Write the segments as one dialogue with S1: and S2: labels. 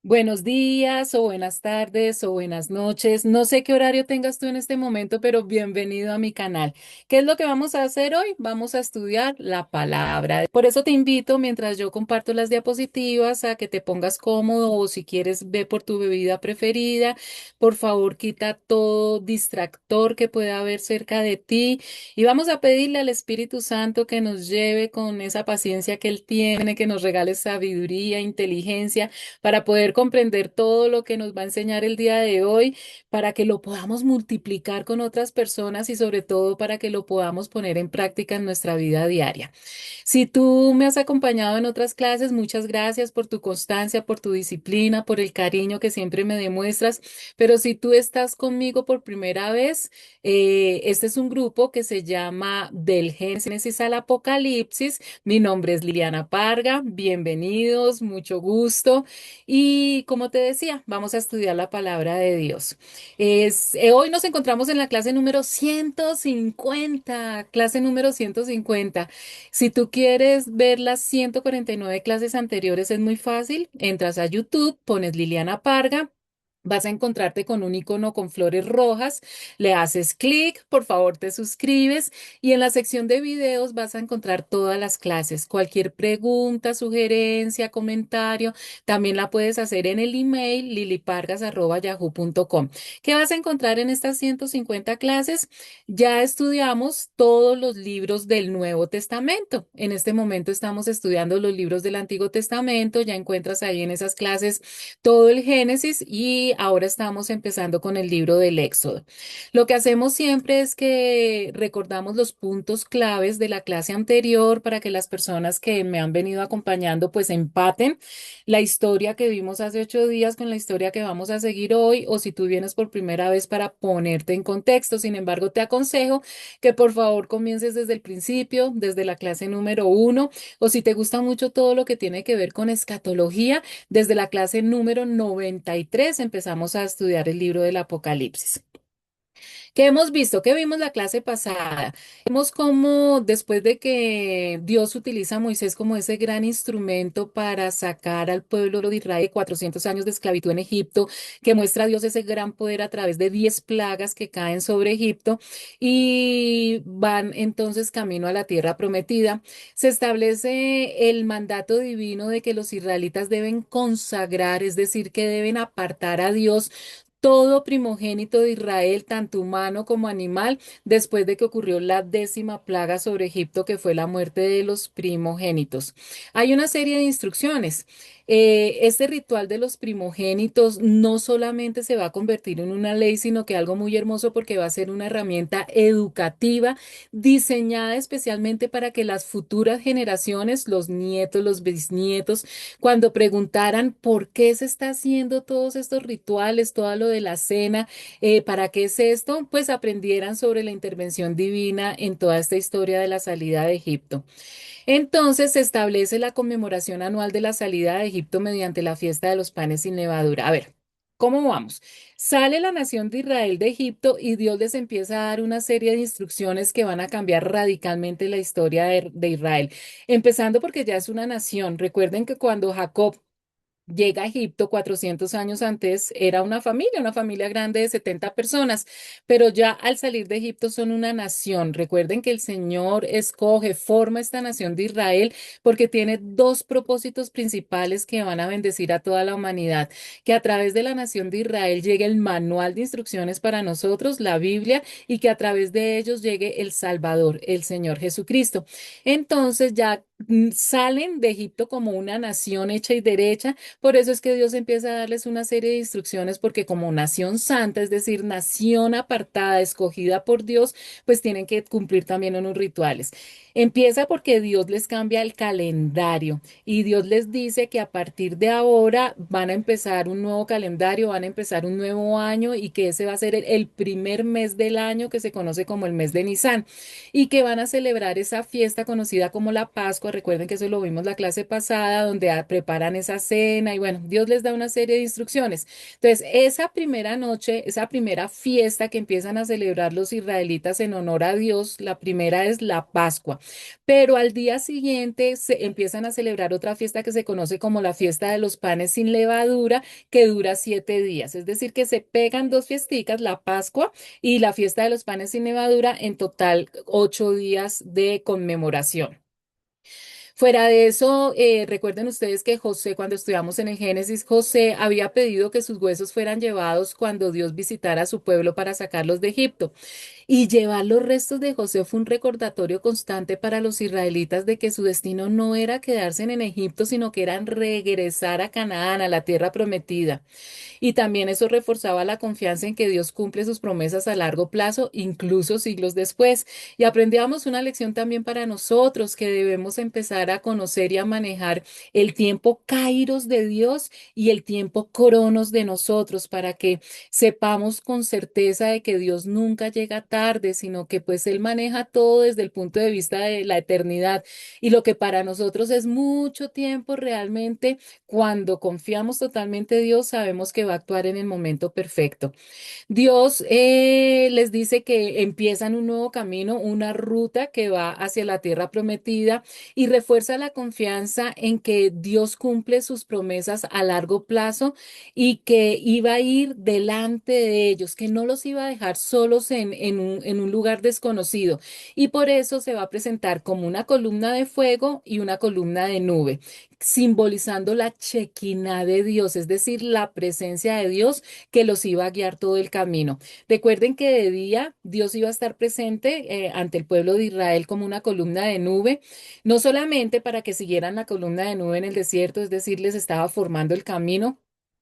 S1: Buenos días o buenas tardes o buenas noches. No sé qué horario tengas tú en este momento, pero bienvenido a mi canal. ¿Qué es lo que vamos a hacer hoy? Vamos a estudiar la palabra. Por eso te invito, mientras yo comparto las diapositivas, a que te pongas cómodo o si quieres ve por tu bebida preferida. Por favor, quita todo distractor que pueda haber cerca de ti y vamos a pedirle al Espíritu Santo que nos lleve con esa paciencia que Él tiene, que nos regale sabiduría, inteligencia para poder comprender todo lo que nos va a enseñar el día de hoy, para que lo podamos multiplicar con otras personas y sobre todo para que lo podamos poner en práctica en nuestra vida diaria. Si tú me has acompañado en otras clases, muchas gracias por tu constancia, por tu disciplina, por el cariño que siempre me demuestras. Pero si tú estás conmigo por primera vez, este es un grupo que se llama Del Génesis al Apocalipsis. Mi nombre es Liliana Parga. Bienvenidos, mucho gusto. Y como te decía, vamos a estudiar la palabra de Dios. Hoy nos encontramos en la clase número 150, clase número 150. Si tú quieres ver las 149 clases anteriores, es muy fácil. Entras a YouTube, pones Liliana Parga. Vas a encontrarte con un icono con flores rojas, le haces clic, por favor te suscribes y en la sección de videos vas a encontrar todas las clases. Cualquier pregunta, sugerencia, comentario, también la puedes hacer en el email lilipargas@yahoo.com. ¿Qué vas a encontrar en estas 150 clases? Ya estudiamos todos los libros del Nuevo Testamento. En este momento estamos estudiando los libros del Antiguo Testamento. Ya encuentras ahí en esas clases todo el Génesis y ahora estamos empezando con el libro del Éxodo. Lo que hacemos siempre es que recordamos los puntos claves de la clase anterior para que las personas que me han venido acompañando pues empaten la historia que vimos hace 8 días con la historia que vamos a seguir hoy, o si tú vienes por primera vez para ponerte en contexto. Sin embargo, te aconsejo que por favor comiences desde el principio, desde la clase número 1, o si te gusta mucho todo lo que tiene que ver con escatología, desde la clase número 93 empezamos a estudiar el libro del Apocalipsis. ¿Qué hemos visto? ¿Qué vimos la clase pasada? Vemos cómo después de que Dios utiliza a Moisés como ese gran instrumento para sacar al pueblo de Israel de 400 años de esclavitud en Egipto, que muestra a Dios ese gran poder a través de 10 plagas que caen sobre Egipto y van entonces camino a la tierra prometida. Se establece el mandato divino de que los israelitas deben consagrar, es decir, que deben apartar a Dios todo primogénito de Israel, tanto humano como animal, después de que ocurrió la 10ª plaga sobre Egipto, que fue la muerte de los primogénitos. Hay una serie de instrucciones. Este ritual de los primogénitos no solamente se va a convertir en una ley, sino que algo muy hermoso porque va a ser una herramienta educativa diseñada especialmente para que las futuras generaciones, los nietos, los bisnietos, cuando preguntaran por qué se está haciendo todos estos rituales, todo lo de la cena, ¿para qué es esto? Pues aprendieran sobre la intervención divina en toda esta historia de la salida de Egipto. Entonces se establece la conmemoración anual de la salida de Egipto mediante la fiesta de los panes sin levadura. A ver. ¿Cómo vamos? Sale la nación de Israel de Egipto y Dios les empieza a dar una serie de instrucciones que van a cambiar radicalmente la historia de Israel. Empezando porque ya es una nación. Recuerden que cuando Jacob llega a Egipto 400 años antes, era una familia grande de 70 personas, pero ya al salir de Egipto son una nación. Recuerden que el Señor escoge, forma esta nación de Israel porque tiene dos propósitos principales que van a bendecir a toda la humanidad, que a través de la nación de Israel llegue el manual de instrucciones para nosotros, la Biblia, y que a través de ellos llegue el Salvador, el Señor Jesucristo. Entonces ya salen de Egipto como una nación hecha y derecha. Por eso es que Dios empieza a darles una serie de instrucciones porque como nación santa, es decir, nación apartada, escogida por Dios, pues tienen que cumplir también unos rituales. Empieza porque Dios les cambia el calendario y Dios les dice que a partir de ahora van a empezar un nuevo calendario, van a empezar un nuevo año y que ese va a ser el primer mes del año que se conoce como el mes de Nisan y que van a celebrar esa fiesta conocida como la Pascua Pascua, recuerden que eso lo vimos la clase pasada, donde preparan esa cena y bueno, Dios les da una serie de instrucciones. Entonces, esa primera noche, esa primera fiesta que empiezan a celebrar los israelitas en honor a Dios, la primera es la Pascua, pero al día siguiente se empiezan a celebrar otra fiesta que se conoce como la fiesta de los panes sin levadura, que dura 7 días, es decir, que se pegan dos fiesticas, la Pascua y la fiesta de los panes sin levadura, en total 8 días de conmemoración. Fuera de eso, recuerden ustedes que José, cuando estudiamos en el Génesis, José había pedido que sus huesos fueran llevados cuando Dios visitara a su pueblo para sacarlos de Egipto. Y llevar los restos de José fue un recordatorio constante para los israelitas de que su destino no era quedarse en Egipto, sino que eran regresar a Canaán, a la tierra prometida. Y también eso reforzaba la confianza en que Dios cumple sus promesas a largo plazo, incluso siglos después. Y aprendíamos una lección también para nosotros, que debemos empezar a conocer y a manejar el tiempo kairos de Dios y el tiempo cronos de nosotros, para que sepamos con certeza de que Dios nunca llega tarde, sino que pues Él maneja todo desde el punto de vista de la eternidad. Y lo que para nosotros es mucho tiempo, realmente cuando confiamos totalmente en Dios, sabemos que va a actuar en el momento perfecto. Dios les dice que empiezan un nuevo camino, una ruta que va hacia la tierra prometida, y refuerza la confianza en que Dios cumple sus promesas a largo plazo y que iba a ir delante de ellos, que no los iba a dejar solos en un lugar desconocido. Y por eso se va a presentar como una columna de fuego y una columna de nube, simbolizando la chequina de Dios, es decir, la presencia de Dios que los iba a guiar todo el camino. Recuerden que de día Dios iba a estar presente ante el pueblo de Israel como una columna de nube, no solamente para que siguieran la columna de nube en el desierto, es decir, les estaba formando el camino,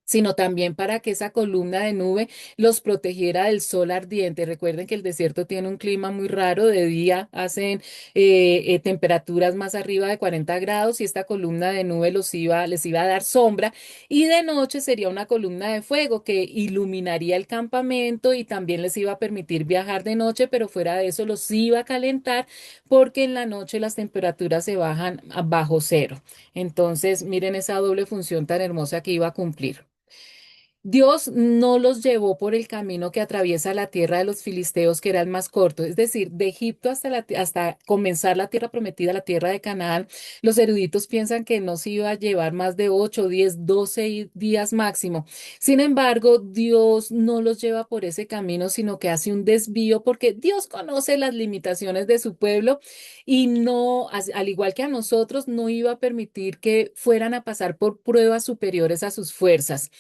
S1: sino también para que esa columna de nube los protegiera del sol ardiente. Recuerden que el desierto tiene un clima muy raro, de día hacen temperaturas más arriba de 40 grados y esta columna de nube les iba a dar sombra, y de noche sería una columna de fuego que iluminaría el campamento y también les iba a permitir viajar de noche, pero fuera de eso los iba a calentar porque en la noche las temperaturas se bajan a bajo cero. Entonces, miren esa doble función tan hermosa que iba a cumplir. Dios no los llevó por el camino que atraviesa la tierra de los filisteos, que era el más corto, es decir, de Egipto hasta comenzar la tierra prometida, la tierra de Canaán. Los eruditos piensan que no se iba a llevar más de 8, 10, 12 días máximo. Sin embargo, Dios no los lleva por ese camino, sino que hace un desvío porque Dios conoce las limitaciones de su pueblo y no, al igual que a nosotros, no iba a permitir que fueran a pasar por pruebas superiores a sus fuerzas.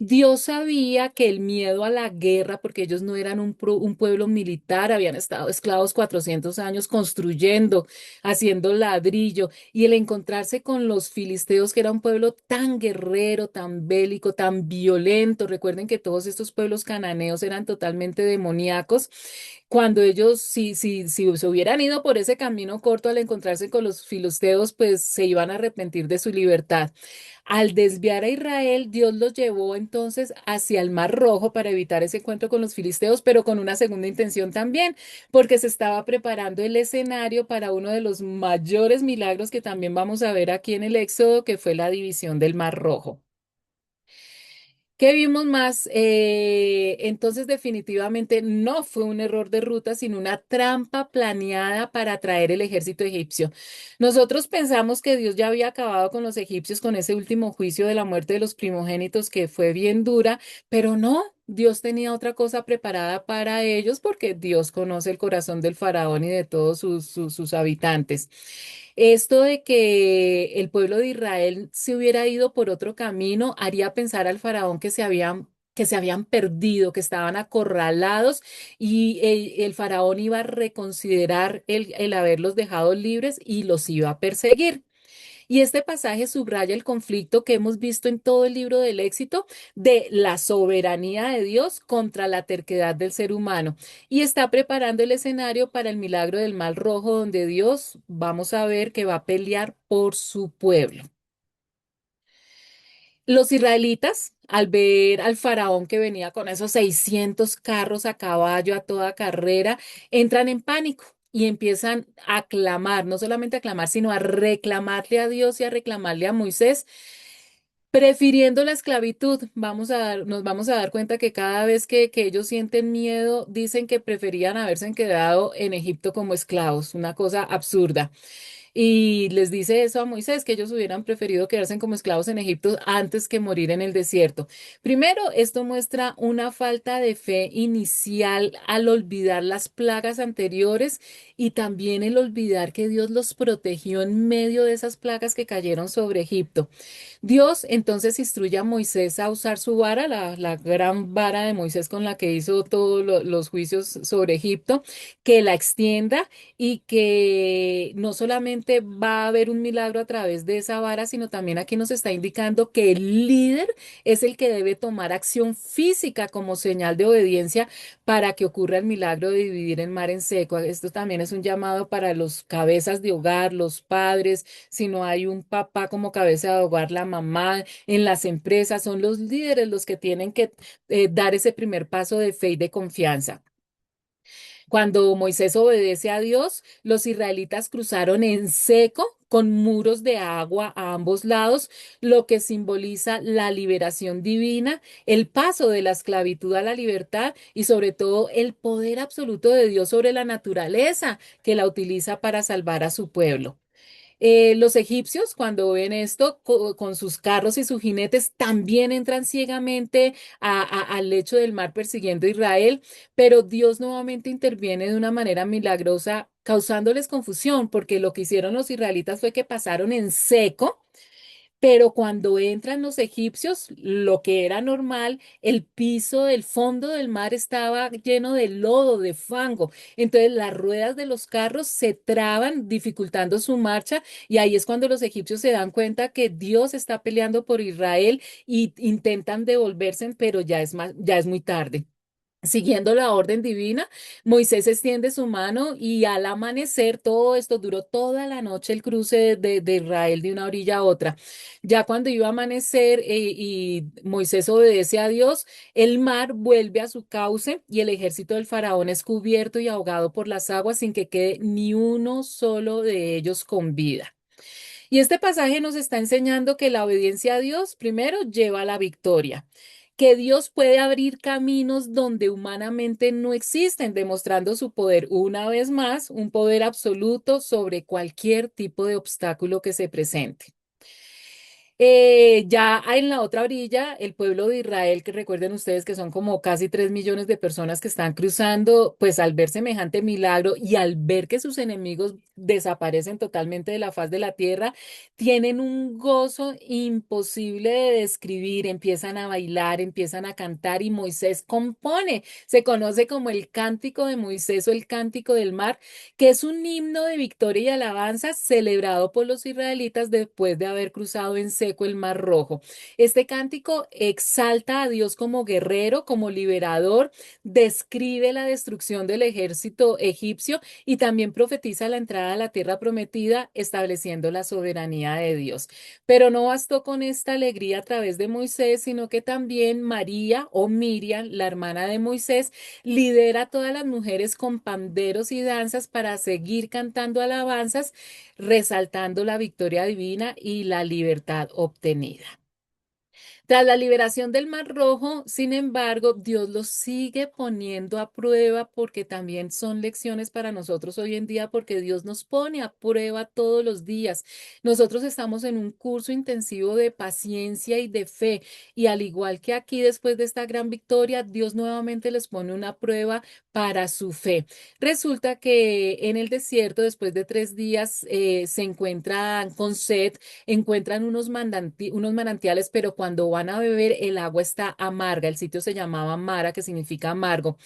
S1: Dios sabía que el miedo a la guerra, porque ellos no eran un pueblo militar, habían estado esclavos 400 años construyendo, haciendo ladrillo, y el encontrarse con los filisteos, que era un pueblo tan guerrero, tan bélico, tan violento. Recuerden que todos estos pueblos cananeos eran totalmente demoníacos. Cuando ellos, si se hubieran ido por ese camino corto al encontrarse con los filisteos, pues se iban a arrepentir de su libertad. Al desviar a Israel, Dios los llevó entonces hacia el Mar Rojo para evitar ese encuentro con los filisteos, pero con una segunda intención también, porque se estaba preparando el escenario para uno de los mayores milagros que también vamos a ver aquí en el Éxodo, que fue la división del Mar Rojo. ¿Qué vimos más? Entonces definitivamente no fue un error de ruta, sino una trampa planeada para atraer el ejército egipcio. Nosotros pensamos que Dios ya había acabado con los egipcios con ese último juicio de la muerte de los primogénitos, que fue bien dura, pero no. Dios tenía otra cosa preparada para ellos, porque Dios conoce el corazón del faraón y de todos sus habitantes. Esto de que el pueblo de Israel se hubiera ido por otro camino haría pensar al faraón que se habían perdido, que estaban acorralados, y el faraón iba a reconsiderar el haberlos dejado libres y los iba a perseguir. Y este pasaje subraya el conflicto que hemos visto en todo el libro del Éxito, de la soberanía de Dios contra la terquedad del ser humano. Y está preparando el escenario para el milagro del Mar Rojo, donde Dios, vamos a ver, que va a pelear por su pueblo. Los israelitas, al ver al faraón que venía con esos 600 carros a caballo a toda carrera, entran en pánico. y empiezan a clamar, no solamente a clamar, sino a reclamarle a Dios y a reclamarle a Moisés, prefiriendo la esclavitud. Nos vamos a dar cuenta que cada vez que ellos sienten miedo, dicen que preferían haberse quedado en Egipto como esclavos, una cosa absurda. Y les dice eso a Moisés, que ellos hubieran preferido quedarse como esclavos en Egipto antes que morir en el desierto. Primero, esto muestra una falta de fe inicial al olvidar las plagas anteriores y también el olvidar que Dios los protegió en medio de esas plagas que cayeron sobre Egipto. Dios entonces instruye a Moisés a usar su vara, la gran vara de Moisés con la que hizo todos los juicios sobre Egipto, que la extienda y que no solamente va a haber un milagro a través de esa vara, sino también aquí nos está indicando que el líder es el que debe tomar acción física como señal de obediencia para que ocurra el milagro de dividir el mar en seco. Esto también es un llamado para los cabezas de hogar, los padres, si no hay un papá como cabeza de hogar, la mamá en las empresas, son los líderes los que tienen que dar ese primer paso de fe y de confianza. Cuando Moisés obedece a Dios, los israelitas cruzaron en seco con muros de agua a ambos lados, lo que simboliza la liberación divina, el paso de la esclavitud a la libertad y sobre todo el poder absoluto de Dios sobre la naturaleza que la utiliza para salvar a su pueblo. Los egipcios, cuando ven esto, con sus carros y sus jinetes, también entran ciegamente al lecho del mar persiguiendo a Israel, pero Dios nuevamente interviene de una manera milagrosa, causándoles confusión, porque lo que hicieron los israelitas fue que pasaron en seco, pero cuando entran los egipcios, lo que era normal, el piso del fondo del mar estaba lleno de lodo, de fango. Entonces las ruedas de los carros se traban, dificultando su marcha, y ahí es cuando los egipcios se dan cuenta que Dios está peleando por Israel y intentan devolverse, pero ya es muy tarde. Siguiendo la orden divina, Moisés extiende su mano y al amanecer, todo esto duró toda la noche el cruce de Israel de una orilla a otra. Ya cuando iba a amanecer y Moisés obedece a Dios, el mar vuelve a su cauce y el ejército del faraón es cubierto y ahogado por las aguas sin que quede ni uno solo de ellos con vida. Y este pasaje nos está enseñando que la obediencia a Dios primero lleva a la victoria, que Dios puede abrir caminos donde humanamente no existen, demostrando su poder una vez más, un poder absoluto sobre cualquier tipo de obstáculo que se presente. Ya en la otra orilla, el pueblo de Israel, que recuerden ustedes que son como casi 3 millones de personas que están cruzando, pues al ver semejante milagro y al ver que sus enemigos desaparecen totalmente de la faz de la tierra, tienen un gozo imposible de describir, empiezan a bailar, empiezan a cantar y Moisés compone, se conoce como el cántico de Moisés o el cántico del mar, que es un himno de victoria y alabanza celebrado por los israelitas después de haber cruzado en seco el Mar Rojo. Este cántico exalta a Dios como guerrero, como liberador, describe la destrucción del ejército egipcio y también profetiza la entrada a la tierra prometida, estableciendo la soberanía de Dios. Pero no bastó con esta alegría a través de Moisés, sino que también María o Miriam, la hermana de Moisés, lidera a todas las mujeres con panderos y danzas para seguir cantando alabanzas, resaltando la victoria divina y la libertad obtenida. Tras la liberación del Mar Rojo, sin embargo, Dios los sigue poniendo a prueba porque también son lecciones para nosotros hoy en día, porque Dios nos pone a prueba todos los días. Nosotros estamos en un curso intensivo de paciencia y de fe, y al igual que aquí, después de esta gran victoria, Dios nuevamente les pone una prueba para su fe. Resulta que en el desierto, después de 3 días, se encuentran con sed, encuentran unos manantiales, pero cuando van a beber el agua está amarga. El sitio se llamaba Mara, que significa amargo.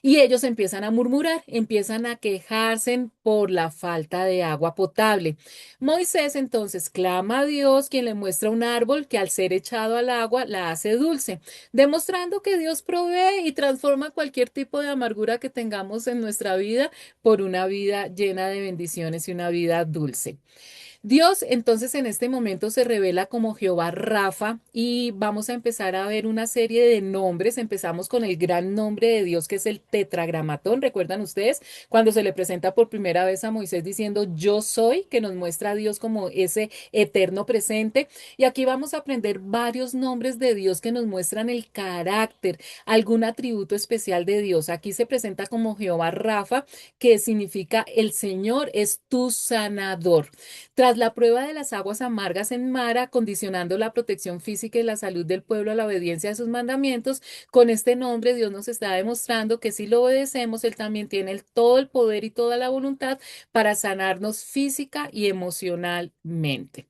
S1: Y ellos empiezan a murmurar, empiezan a quejarse por la falta de agua potable. Moisés entonces clama a Dios, quien le muestra un árbol que al ser echado al agua la hace dulce, demostrando que Dios provee y transforma cualquier tipo de amargura que tengamos en nuestra vida por una vida llena de bendiciones y una vida dulce. Dios entonces en este momento se revela como Jehová Rafa y vamos a empezar a ver una serie de nombres. Empezamos con el gran nombre de Dios que es el tetragramatón. ¿Recuerdan ustedes cuando se le presenta por primera vez a Moisés diciendo yo soy, que nos muestra a Dios como ese eterno presente? Y aquí vamos a aprender varios nombres de Dios que nos muestran el carácter, algún atributo especial de Dios. Aquí se presenta como Jehová Rafa, que significa el Señor es tu sanador. Tras la prueba de las aguas amargas en Mara, condicionando la protección física y la salud del pueblo a la obediencia a sus mandamientos, con este nombre Dios nos está demostrando que si lo obedecemos, Él también tiene todo el poder y toda la voluntad para sanarnos física y emocionalmente.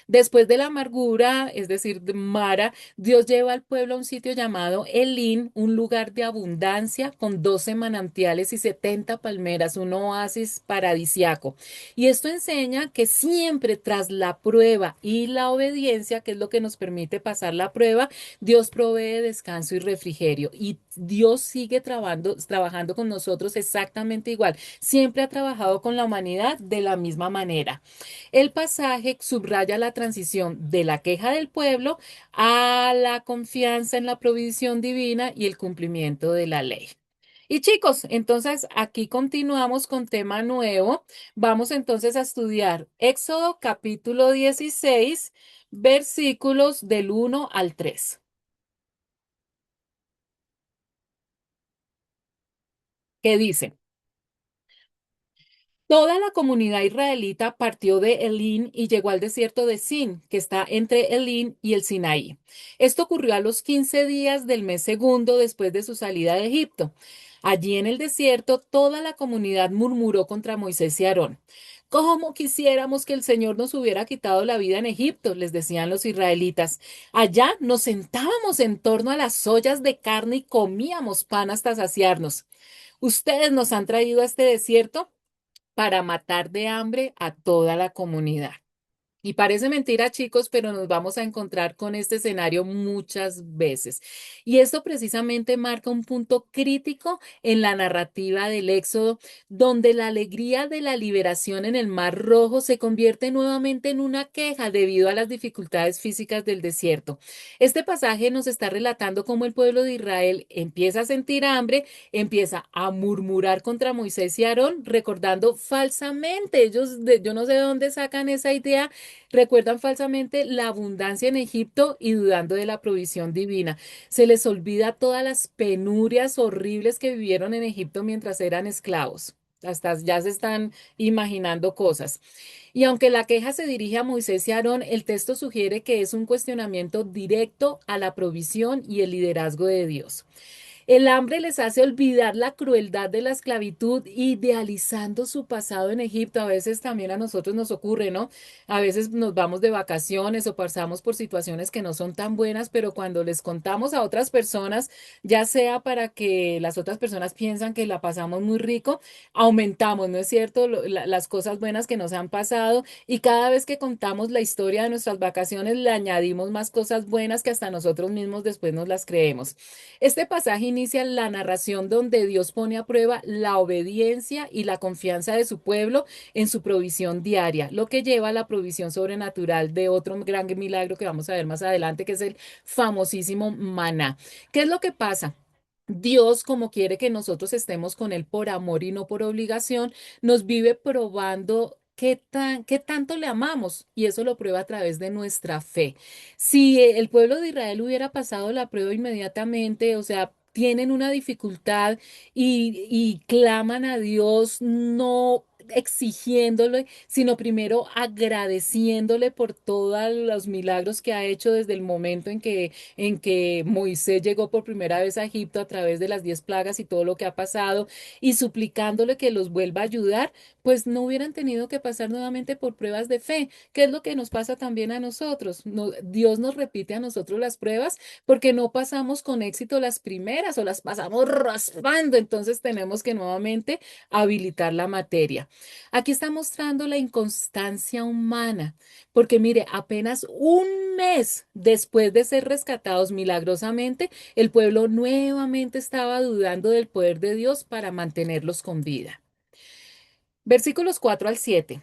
S1: Después de la amargura, es decir, de Mara, Dios lleva al pueblo a un sitio llamado Elín, un lugar de abundancia con 12 manantiales y 70 palmeras, un oasis paradisiaco. Y esto enseña que siempre tras la prueba y la obediencia, que es lo que nos permite pasar la prueba, Dios provee descanso y refrigerio. Y Dios sigue trabajando con nosotros exactamente igual. Siempre ha trabajado con la humanidad de la misma manera. El pasaje subraya la transición de la queja del pueblo a la confianza en la provisión divina y el cumplimiento de la ley. Y chicos, entonces aquí continuamos con tema nuevo. Vamos entonces a estudiar Éxodo capítulo 16, versículos del 1 al 3. ¿Qué dice? Toda la comunidad israelita partió de Elín y llegó al desierto de Sin, que está entre Elín y el Sinaí. Esto ocurrió a los 15 días del mes segundo después de su salida de Egipto. Allí en el desierto, toda la comunidad murmuró contra Moisés y Aarón. ¿Cómo quisiéramos que el Señor nos hubiera quitado la vida en Egipto? Les decían los israelitas. Allá nos sentábamos en torno a las ollas de carne y comíamos pan hasta saciarnos. Ustedes nos han traído a este desierto para matar de hambre a toda la comunidad. Y parece mentira, chicos, pero nos vamos a encontrar con este escenario muchas veces. Y esto precisamente marca un punto crítico en la narrativa del Éxodo, donde la alegría de la liberación en el Mar Rojo se convierte nuevamente en una queja debido a las dificultades físicas del desierto. Este pasaje nos está relatando cómo el pueblo de Israel empieza a sentir hambre, empieza a murmurar contra Moisés y Aarón, recordando falsamente, yo no sé de dónde sacan esa idea. Recuerdan falsamente la abundancia en Egipto y dudando de la provisión divina. Se les olvida todas las penurias horribles que vivieron en Egipto mientras eran esclavos. Hasta ya se están imaginando cosas. Y aunque la queja se dirige a Moisés y Aarón, el texto sugiere que es un cuestionamiento directo a la provisión y el liderazgo de Dios. El hambre les hace olvidar la crueldad de la esclavitud, idealizando su pasado en Egipto. A veces también a nosotros nos ocurre, ¿no? A veces nos vamos de vacaciones o pasamos por situaciones que no son tan buenas, pero cuando les contamos a otras personas, ya sea para que las otras personas piensan que la pasamos muy rico, aumentamos, ¿no es cierto? Las cosas buenas que nos han pasado y cada vez que contamos la historia de nuestras vacaciones, le añadimos más cosas buenas que hasta nosotros mismos después nos las creemos. Este pasaje inicia la narración donde Dios pone a prueba la obediencia y la confianza de su pueblo en su provisión diaria, lo que lleva a la provisión sobrenatural de otro gran milagro que vamos a ver más adelante, que es el famosísimo maná. ¿Qué es lo que pasa? Dios, como quiere que nosotros estemos con Él por amor y no por obligación, nos vive probando qué tanto le amamos y eso lo prueba a través de nuestra fe. Si el pueblo de Israel hubiera pasado la prueba inmediatamente, o sea, tienen una dificultad y claman a Dios, no exigiéndole, sino primero agradeciéndole por todos los milagros que ha hecho desde el momento en que Moisés llegó por primera vez a Egipto a través de las 10 plagas y todo lo que ha pasado, y suplicándole que los vuelva a ayudar, pues no hubieran tenido que pasar nuevamente por pruebas de fe, que es lo que nos pasa también a nosotros. Dios nos repite a nosotros las pruebas porque no pasamos con éxito las primeras o las pasamos raspando, entonces tenemos que nuevamente habilitar la materia. Aquí está mostrando la inconstancia humana, porque mire, apenas un mes después de ser rescatados milagrosamente, el pueblo nuevamente estaba dudando del poder de Dios para mantenerlos con vida. Versículos 4 al 7.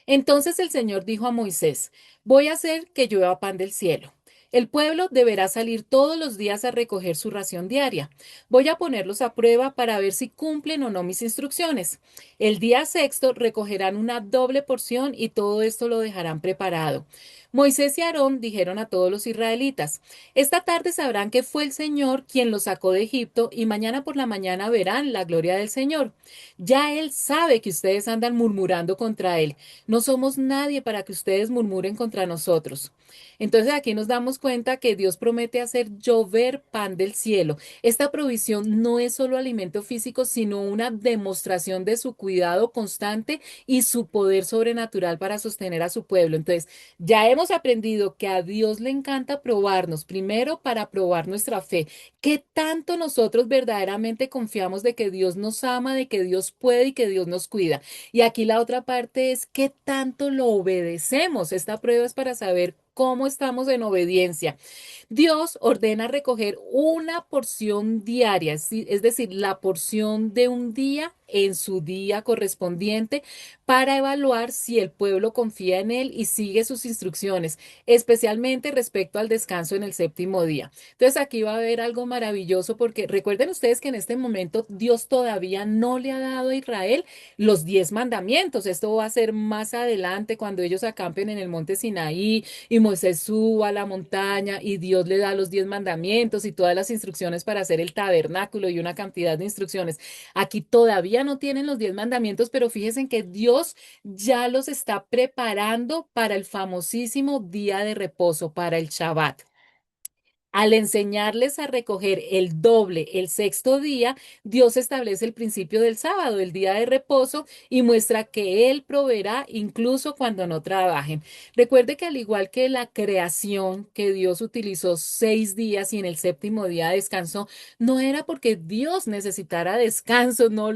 S1: Entonces el Señor dijo a Moisés, voy a hacer que llueva pan del cielo. El pueblo deberá salir todos los días a recoger su ración diaria. Voy a ponerlos a prueba para ver si cumplen o no mis instrucciones. El día sexto recogerán una doble porción y todo esto lo dejarán preparado. Moisés y Aarón dijeron a todos los israelitas, esta tarde sabrán que fue el Señor quien los sacó de Egipto y mañana por la mañana verán la gloria del Señor. Ya Él sabe que ustedes andan murmurando contra Él. No somos nadie para que ustedes murmuren contra nosotros. Entonces aquí nos damos cuenta que Dios promete hacer llover pan del cielo. Esta provisión no es solo alimento físico, sino una demostración de su cuidado constante y su poder sobrenatural para sostener a su pueblo. Entonces, ya hemos aprendido que a Dios le encanta probarnos, primero para probar nuestra fe. ¿Qué tanto nosotros verdaderamente confiamos de que Dios nos ama, de que Dios puede y que Dios nos cuida? Y aquí la otra parte es qué tanto lo obedecemos. Esta prueba es para saber cómo estamos en obediencia. Dios ordena recoger una porción diaria, es decir, la porción de un día en su día correspondiente para evaluar si el pueblo confía en él y sigue sus instrucciones, especialmente respecto al descanso en el séptimo día. Entonces aquí va a haber algo maravilloso porque recuerden ustedes que en este momento Dios todavía no le ha dado a Israel los 10 mandamientos. Esto va a ser más adelante cuando ellos acampen en el monte Sinaí y Moisés suba a la montaña y Dios le da los 10 mandamientos y todas las instrucciones para hacer el tabernáculo y una cantidad de instrucciones. Aquí todavía no tienen los 10 mandamientos, pero fíjense que Dios ya los está preparando para el famosísimo día de reposo, para el Shabbat. Al enseñarles a recoger el doble el sexto día, Dios establece el principio del sábado, el día de reposo, y muestra que Él proveerá incluso cuando no trabajen. Recuerde que al igual que la creación, que Dios utilizó 6 días y en el séptimo día descansó, no era porque Dios necesitara descanso, no,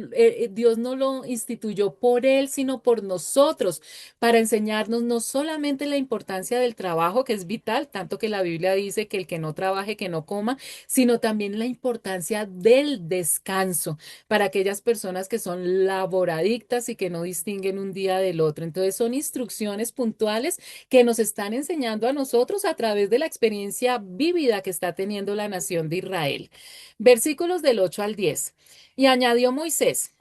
S1: Dios no lo instituyó por Él, sino por nosotros, para enseñarnos no solamente la importancia del trabajo, que es vital, tanto que la Biblia dice que el que no trabaje, que no coma, sino también la importancia del descanso para aquellas personas que son laboradictas y que no distinguen un día del otro. Entonces son instrucciones puntuales que nos están enseñando a nosotros a través de la experiencia vívida que está teniendo la nación de Israel. Versículos del 8 al 10. Y añadió Moisés.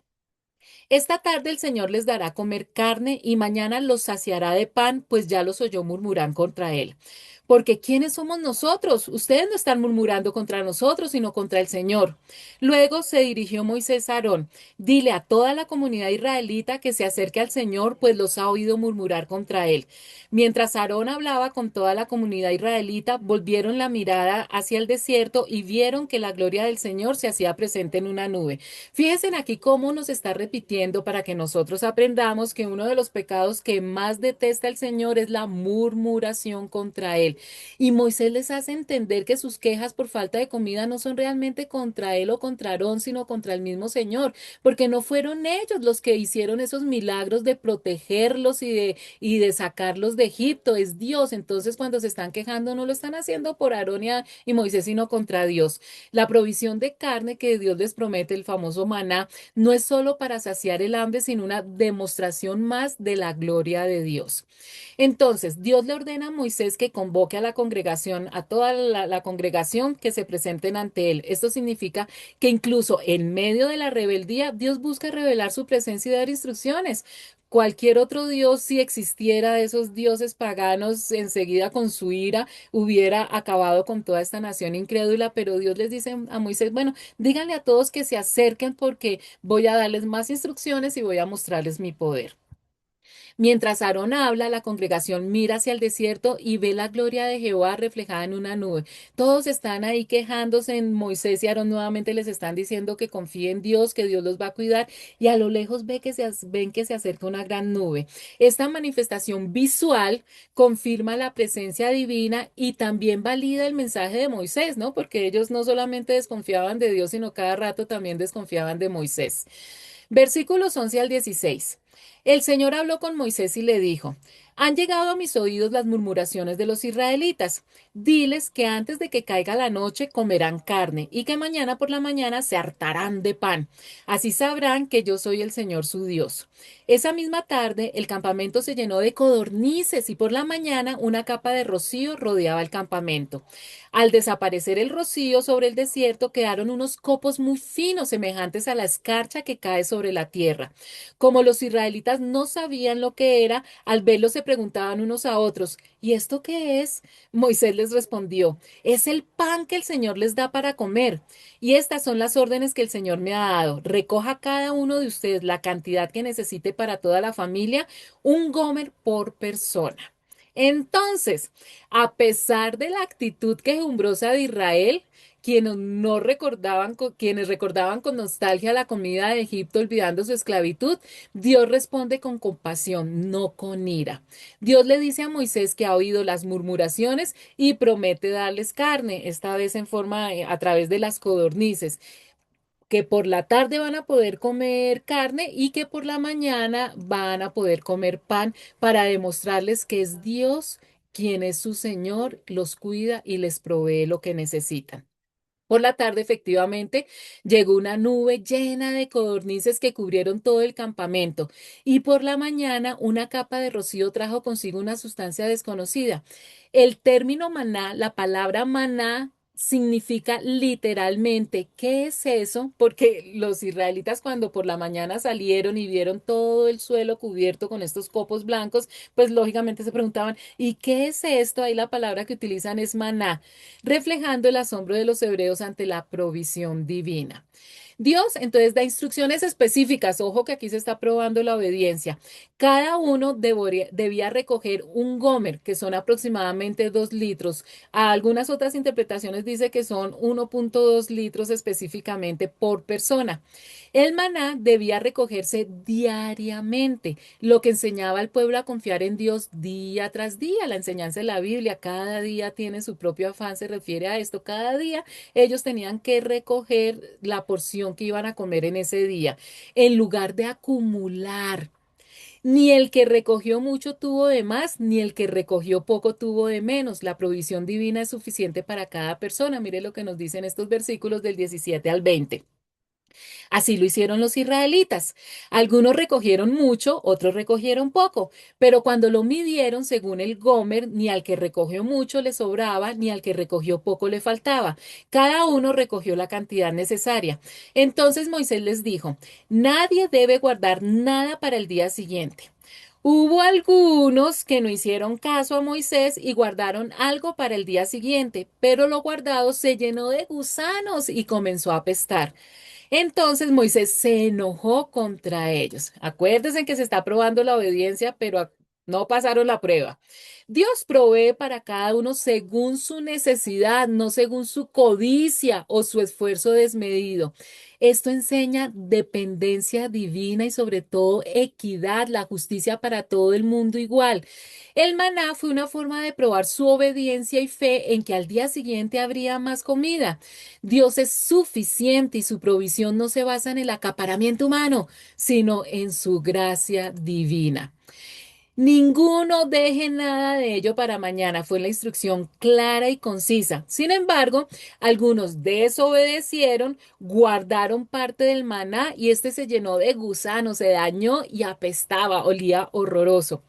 S1: Esta tarde el Señor les dará a comer carne y mañana los saciará de pan, pues ya los oyó murmurar contra él. Porque ¿quiénes somos nosotros? Ustedes no están murmurando contra nosotros, sino contra el Señor. Luego se dirigió Moisés a Aarón. Dile a toda la comunidad israelita que se acerque al Señor, pues los ha oído murmurar contra él. Mientras Aarón hablaba con toda la comunidad israelita, volvieron la mirada hacia el desierto y vieron que la gloria del Señor se hacía presente en una nube. Fíjense aquí cómo nos está repitiendo para que nosotros aprendamos que uno de los pecados que más detesta el Señor es la murmuración contra Él. Y Moisés les hace entender que sus quejas por falta de comida no son realmente contra Él o contra Aarón, sino contra el mismo Señor, porque no fueron ellos los que hicieron esos milagros de protegerlos y de sacarlos de Egipto, es Dios. Entonces, cuando se están quejando, no lo están haciendo por Aarón y Moisés, sino contra Dios. La provisión de carne que Dios les promete, el famoso maná, no es solo para saciar el hambre, sino una demostración más de la gloria de Dios. Entonces, Dios le ordena a Moisés que convoque a la congregación, a toda la congregación que se presenten ante él. Esto significa que incluso en medio de la rebeldía, Dios busca revelar su presencia y dar instrucciones. Cualquier otro Dios, si existiera de esos dioses paganos, enseguida con su ira hubiera acabado con toda esta nación incrédula, pero Dios les dice a Moisés, bueno, díganle a todos que se acerquen porque voy a darles más instrucciones y voy a mostrarles mi poder. Mientras Aarón habla, la congregación mira hacia el desierto y ve la gloria de Jehová reflejada en una nube. Todos están ahí quejándose. Moisés y Aarón nuevamente les están diciendo que confíen en Dios, que Dios los va a cuidar y a lo lejos ven que se acerca una gran nube. Esta manifestación visual confirma la presencia divina y también valida el mensaje de Moisés, ¿no? Porque ellos no solamente desconfiaban de Dios, sino cada rato también desconfiaban de Moisés. Versículos 11 al 16. El Señor habló con Moisés y le dijo, han llegado a mis oídos las murmuraciones de los israelitas. Diles que antes de que caiga la noche comerán carne y que mañana por la mañana se hartarán de pan. Así sabrán que yo soy el Señor su Dios. Esa misma tarde el campamento se llenó de codornices y por la mañana una capa de rocío rodeaba el campamento. Al desaparecer el rocío sobre el desierto quedaron unos copos muy finos semejantes a la escarcha que cae sobre la tierra. Como los israelitas no sabían lo que era, al verlo se preguntaban unos a otros, ¿y esto qué es? Moisés les respondió, es el pan que el Señor les da para comer. Y estas son las órdenes que el Señor me ha dado. Recoja cada uno de ustedes la cantidad que necesite para toda la familia, un gomer por persona. Entonces, a pesar de la actitud quejumbrosa de Israel, quienes recordaban con nostalgia la comida de Egipto olvidando su esclavitud, Dios responde con compasión, no con ira. Dios le dice a Moisés que ha oído las murmuraciones y promete darles carne, esta vez en forma a través de las codornices, que por la tarde van a poder comer carne y que por la mañana van a poder comer pan para demostrarles que es Dios quien es su Señor, los cuida y les provee lo que necesitan. Por la tarde, efectivamente, llegó una nube llena de codornices que cubrieron todo el campamento, y por la mañana una capa de rocío trajo consigo una sustancia desconocida. El término maná, la palabra maná, significa literalmente, ¿qué es eso? Porque los israelitas cuando por la mañana salieron y vieron todo el suelo cubierto con estos copos blancos, pues lógicamente se preguntaban, ¿y qué es esto? Ahí la palabra que utilizan es maná, reflejando el asombro de los hebreos ante la provisión divina. Dios entonces da instrucciones específicas. Ojo que aquí se está probando la obediencia. Cada uno debía recoger un gomer, que son aproximadamente 2 litros. A algunas otras interpretaciones dice que son 1,2 litros específicamente por persona. El maná debía recogerse diariamente, lo que enseñaba al pueblo a confiar en Dios día tras día. La enseñanza de la Biblia, cada día tiene su propio afán, se refiere a esto. Cada día ellos tenían que recoger la porción que iban a comer en ese día, en lugar de acumular. Ni el que recogió mucho tuvo de más, ni el que recogió poco tuvo de menos. La provisión divina es suficiente para cada persona. Mire lo que nos dicen estos versículos del 17 al 20. Así lo hicieron los israelitas. Algunos recogieron mucho, otros recogieron poco, pero cuando lo midieron según el Gomer, ni al que recogió mucho le sobraba, ni al que recogió poco le faltaba. Cada uno recogió la cantidad necesaria. Entonces Moisés les dijo, nadie debe guardar nada para el día siguiente. Hubo algunos que no hicieron caso a Moisés y guardaron algo para el día siguiente, pero lo guardado se llenó de gusanos y comenzó a apestar. Entonces Moisés se enojó contra ellos. Acuérdense que se está probando la obediencia, pero no pasaron la prueba. Dios provee para cada uno según su necesidad, no según su codicia o su esfuerzo desmedido. Esto enseña dependencia divina y sobre todo equidad, la justicia para todo el mundo igual. El maná fue una forma de probar su obediencia y fe en que al día siguiente habría más comida. Dios es suficiente y su provisión no se basa en el acaparamiento humano, sino en su gracia divina. Ninguno deje nada de ello para mañana. Fue la instrucción clara y concisa. Sin embargo, algunos desobedecieron, guardaron parte del maná y este se llenó de gusanos, se dañó y apestaba, olía horroroso.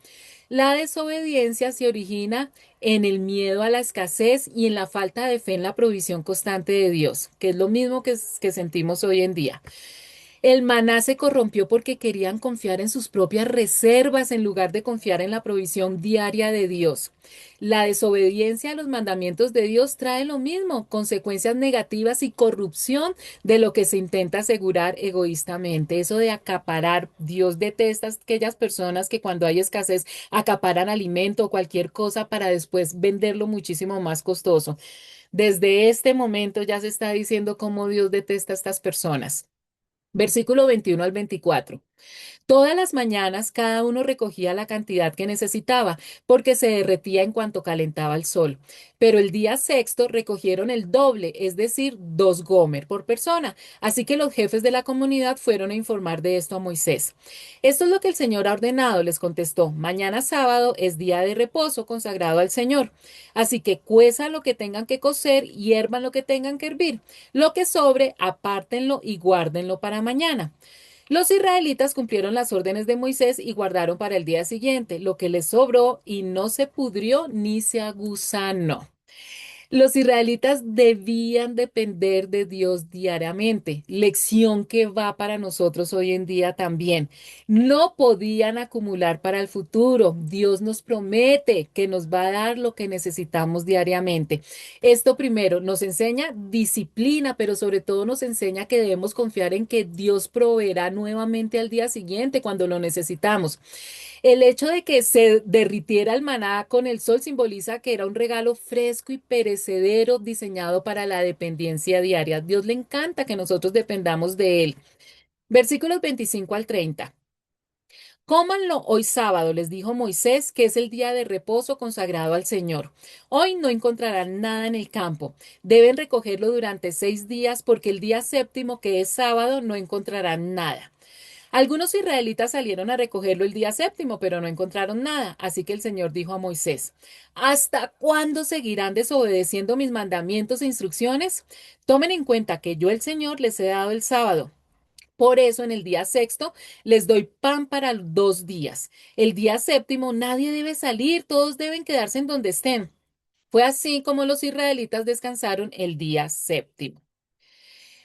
S1: La desobediencia se origina en el miedo a la escasez y en la falta de fe en la provisión constante de Dios, que es lo mismo que sentimos hoy en día. El maná se corrompió porque querían confiar en sus propias reservas en lugar de confiar en la provisión diaria de Dios. La desobediencia a los mandamientos de Dios trae lo mismo, consecuencias negativas y corrupción de lo que se intenta asegurar egoístamente. Eso de acaparar, Dios detesta a aquellas personas que cuando hay escasez acaparan alimento o cualquier cosa para después venderlo muchísimo más costoso. Desde este momento ya se está diciendo cómo Dios detesta a estas personas. Versículo 21 al 24. Todas las mañanas cada uno recogía la cantidad que necesitaba, porque se derretía en cuanto calentaba el sol. Pero el día sexto recogieron el doble, es decir, 2 gomer por persona. Así que los jefes de la comunidad fueron a informar de esto a Moisés. Esto es lo que el Señor ha ordenado, les contestó. Mañana sábado es día de reposo consagrado al Señor. Así que cuezan lo que tengan que cocer y hiervan lo que tengan que hervir. Lo que sobre, apártenlo y guárdenlo para mañana. Los israelitas cumplieron las órdenes de Moisés y guardaron para el día siguiente lo que les sobró y no se pudrió ni se agusanó. Los israelitas debían depender de Dios diariamente, lección que va para nosotros hoy en día también. No podían acumular para el futuro. Dios nos promete que nos va a dar lo que necesitamos diariamente. Esto primero nos enseña disciplina, pero sobre todo nos enseña que debemos confiar en que Dios proveerá nuevamente al día siguiente cuando lo necesitamos. El hecho de que se derritiera el maná con el sol simboliza que era un regalo fresco y perecedero diseñado para la dependencia diaria. Dios le encanta que nosotros dependamos de él. Versículos 25 al 30. Cómanlo hoy sábado, les dijo Moisés, que es el día de reposo consagrado al Señor. Hoy no encontrarán nada en el campo. Deben recogerlo durante 6 días porque el día séptimo, que es sábado, no encontrarán nada. Algunos israelitas salieron a recogerlo el día séptimo, pero no encontraron nada. Así que el Señor dijo a Moisés, ¿hasta cuándo seguirán desobedeciendo mis mandamientos e instrucciones? Tomen en cuenta que yo, el Señor, les he dado el sábado. Por eso en el día sexto les doy pan para 2 días. El día séptimo nadie debe salir, todos deben quedarse en donde estén. Fue así como los israelitas descansaron el día séptimo.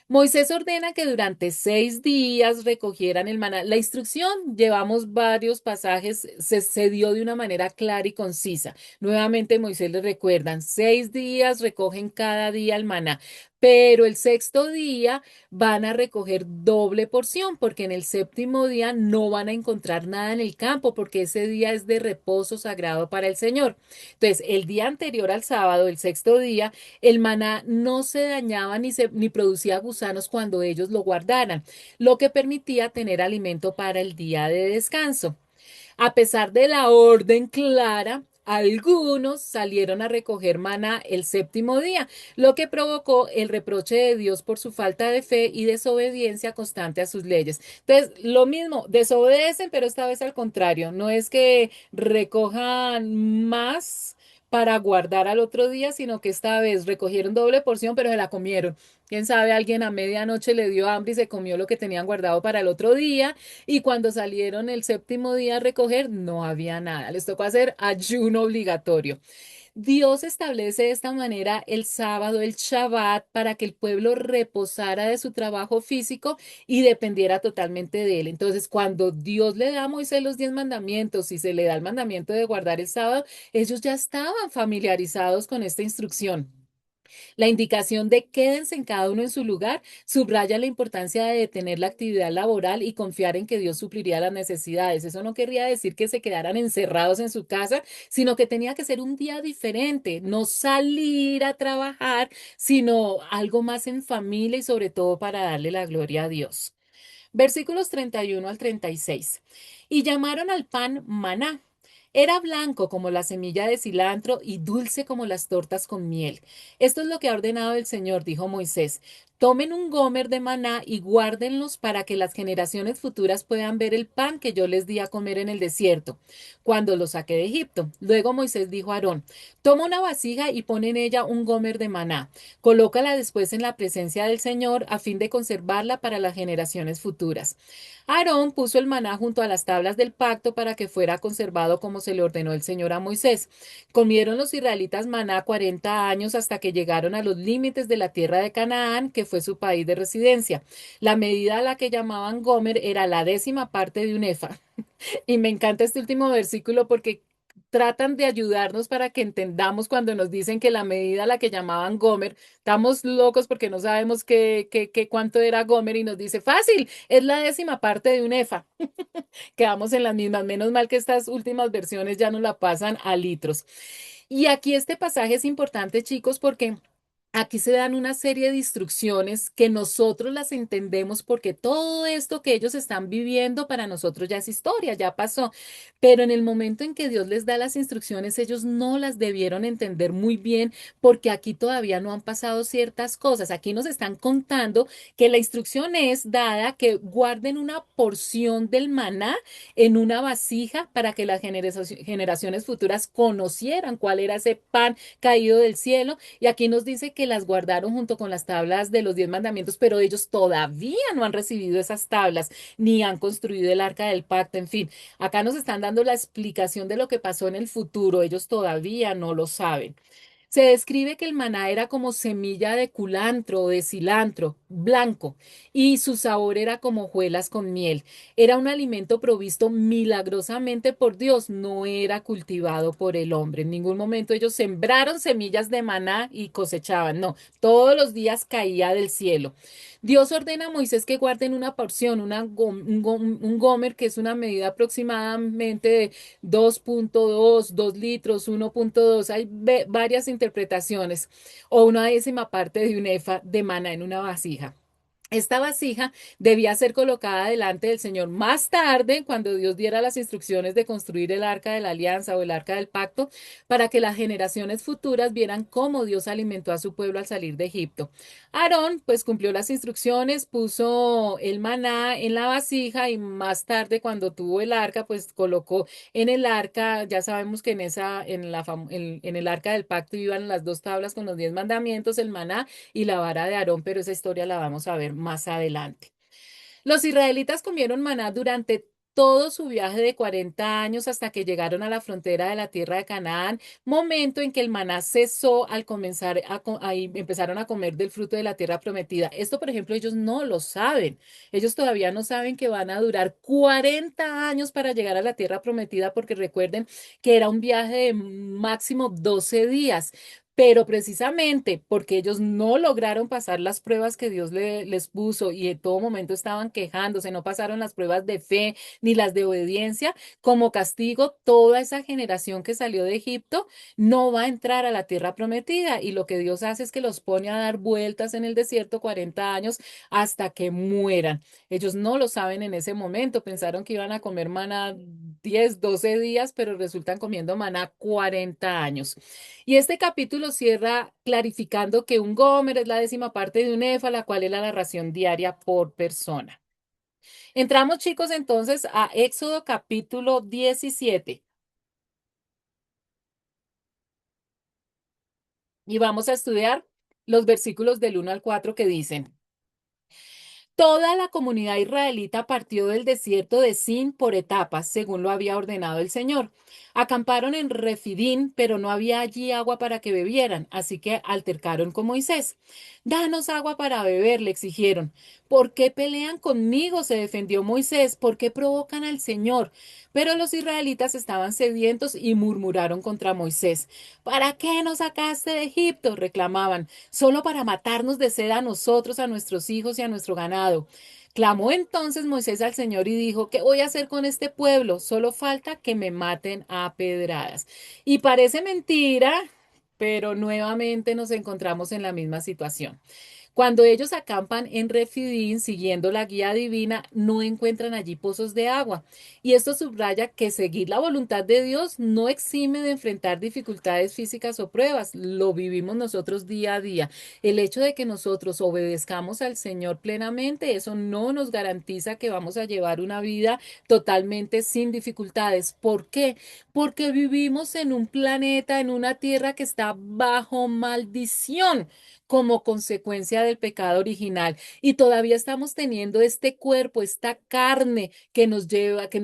S1: Moisés ordena que durante 6 días recogieran el maná. La instrucción, llevamos varios pasajes, se dio de una manera clara y concisa. Nuevamente Moisés les recuerdan, 6 días recogen cada día el maná, pero el sexto día van a recoger doble porción, porque en el séptimo día no van a encontrar nada en el campo, porque ese día es de reposo sagrado para el Señor. Entonces, el día anterior al sábado, el sexto día, el maná no se dañaba ni producía gusanos cuando ellos lo guardaran, lo que permitía tener alimento para el día de descanso. A pesar de la orden clara, algunos salieron a recoger maná el séptimo día, lo que provocó el reproche de Dios por su falta de fe y desobediencia constante a sus leyes. Entonces, lo mismo, desobedecen, pero esta vez al contrario, no es que recojan más para guardar al otro día, sino que esta vez recogieron doble porción, pero se la comieron. Quién sabe, alguien a medianoche le dio hambre y se comió lo que tenían guardado para el otro día y cuando salieron el séptimo día a recoger, no había nada. Les tocó hacer ayuno obligatorio. Dios establece de esta manera el sábado, el Shabbat, para que el pueblo reposara de su trabajo físico y dependiera totalmente de él. Entonces, cuando Dios le da a Moisés los 10 mandamientos y se le da el mandamiento de guardar el sábado, ellos ya estaban familiarizados con esta instrucción. La indicación de quédense en cada uno en su lugar subraya la importancia de detener la actividad laboral y confiar en que Dios supliría las necesidades. Eso no querría decir que se quedaran encerrados en su casa, sino que tenía que ser un día diferente, no salir a trabajar, sino algo más en familia y sobre todo para darle la gloria a Dios. Versículos 31 al 36. Y llamaron al pan maná. Era blanco como la semilla de cilantro y dulce como las tortas con miel. Esto es lo que ha ordenado el Señor, dijo Moisés. Tomen un gomer de maná y guárdenlos para que las generaciones futuras puedan ver el pan que yo les di a comer en el desierto, cuando los saqué de Egipto. Luego Moisés dijo a Aarón, toma una vasija y pon en ella un gomer de maná. Colócala después en la presencia del Señor a fin de conservarla para las generaciones futuras. Aarón puso el maná junto a las tablas del pacto para que fuera conservado como se le ordenó el Señor a Moisés. Comieron los israelitas maná 40 años hasta que llegaron a los límites de la tierra de Canaán, que fue su país de residencia. La medida a la que llamaban Gomer era la 10ª parte de un efa. Y me encanta este último versículo porque tratan de ayudarnos para que entendamos cuando nos dicen que la medida a la que llamaban Gomer, estamos locos porque no sabemos cuánto era Gomer y nos dice, fácil, es la 10ª parte de un efa. Quedamos en las mismas, menos mal que estas últimas versiones ya nos la pasan a litros. Y aquí este pasaje es importante, chicos, porque Aquí se dan una serie de instrucciones que nosotros las entendemos porque todo esto que ellos están viviendo para nosotros ya es historia, ya pasó. Pero en el momento en que Dios les da las instrucciones, ellos no las debieron entender muy bien porque aquí todavía no han pasado ciertas cosas. Aquí nos están contando que la instrucción es dada que guarden una porción del maná en una vasija para que las generaciones futuras conocieran cuál era ese pan caído del cielo, y aquí nos dice que las guardaron junto con las tablas de los 10 mandamientos, pero ellos todavía no han recibido esas tablas, ni han construido el arca del pacto, en fin. Acá nos están dando la explicación de lo que pasó en el futuro. Ellos todavía no lo saben. Se describe que el maná era como semilla de culantro o de cilantro blanco y su sabor era como hojuelas con miel. Era un alimento provisto milagrosamente por Dios, no era cultivado por el hombre. En ningún momento ellos sembraron semillas de maná y cosechaban, no, todos los días caía del cielo. Dios ordena a Moisés que guarden una porción, un gomer, que es una medida aproximadamente de 2.2, 2 litros, 1.2. Hay varias interpretaciones, o una décima parte de un efa de maná en una vasija. Esta vasija debía ser colocada delante del Señor más tarde, cuando Dios diera las instrucciones de construir el arca de la alianza o el arca del pacto, para que las generaciones futuras vieran cómo Dios alimentó a su pueblo al salir de Egipto. Aarón, pues cumplió las instrucciones, puso el maná en la vasija y más tarde, cuando tuvo el arca, pues colocó en el arca. Ya sabemos que en el arca del pacto iban las dos tablas con los 10 mandamientos, el maná y la vara de Aarón, pero esa historia la vamos a ver más adelante. Los israelitas comieron maná durante todo su viaje de 40 años hasta que llegaron a la frontera de la tierra de Canaán, momento en que el maná cesó al comenzar ahí empezaron a comer del fruto de la tierra prometida. Esto, por ejemplo, ellos no lo saben. Ellos todavía no saben que van a durar 40 años para llegar a la tierra prometida, porque recuerden que era un viaje de máximo 12 días. Pero precisamente porque ellos no lograron pasar las pruebas que Dios les puso y en todo momento estaban quejándose, no pasaron las pruebas de fe ni las de obediencia, como castigo, toda esa generación que salió de Egipto no va a entrar a la tierra prometida. Y lo que Dios hace es que los pone a dar vueltas en el desierto 40 años hasta que mueran. Ellos no lo saben en ese momento, pensaron que iban a comer maná 10, 12 días, pero resultan comiendo maná 40 años. Y este capítulo cierra clarificando que un gomer es la décima parte de un efa, la cual es la ración diaria por persona. Entramos, chicos, entonces a Éxodo capítulo 17 y vamos a estudiar los versículos del 1 al 4 que dicen: Toda la comunidad israelita partió del desierto de Sin por etapas, según lo había ordenado el Señor. Acamparon en Refidín, pero no había allí agua para que bebieran, así que altercaron con Moisés. Danos agua para beber, le exigieron. ¿Por qué pelean conmigo?, se defendió Moisés. ¿Por qué provocan al Señor? Pero los israelitas estaban sedientos y murmuraron contra Moisés. ¿Para qué nos sacaste de Egipto?, reclamaban. Solo para matarnos de sed a nosotros, a nuestros hijos y a nuestro ganado. Clamó entonces Moisés al Señor y dijo: ¿Qué voy a hacer con este pueblo? Solo falta que me maten a pedradas. Y parece mentira, pero nuevamente nos encontramos en la misma situación. Cuando ellos acampan en Refidín siguiendo la guía divina, no encuentran allí pozos de agua. Y esto subraya que seguir la voluntad de Dios no exime de enfrentar dificultades físicas o pruebas. Lo vivimos nosotros día a día. El hecho de que nosotros obedezcamos al Señor plenamente, eso no nos garantiza que vamos a llevar una vida totalmente sin dificultades. ¿Por qué? Porque vivimos en un planeta, en una tierra que está bajo maldición como consecuencia del pecado original, y todavía estamos teniendo este cuerpo, esta carne que nos lleva, que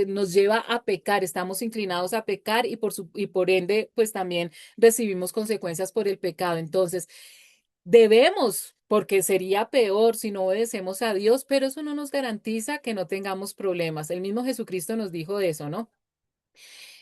S1: nos lleva a pecar. Estamos inclinados a pecar y por ende, pues también recibimos consecuencias por el pecado. Entonces, debemos, porque sería peor si no obedecemos a Dios, pero eso no nos garantiza que no tengamos problemas. El mismo Jesucristo nos dijo eso, ¿no?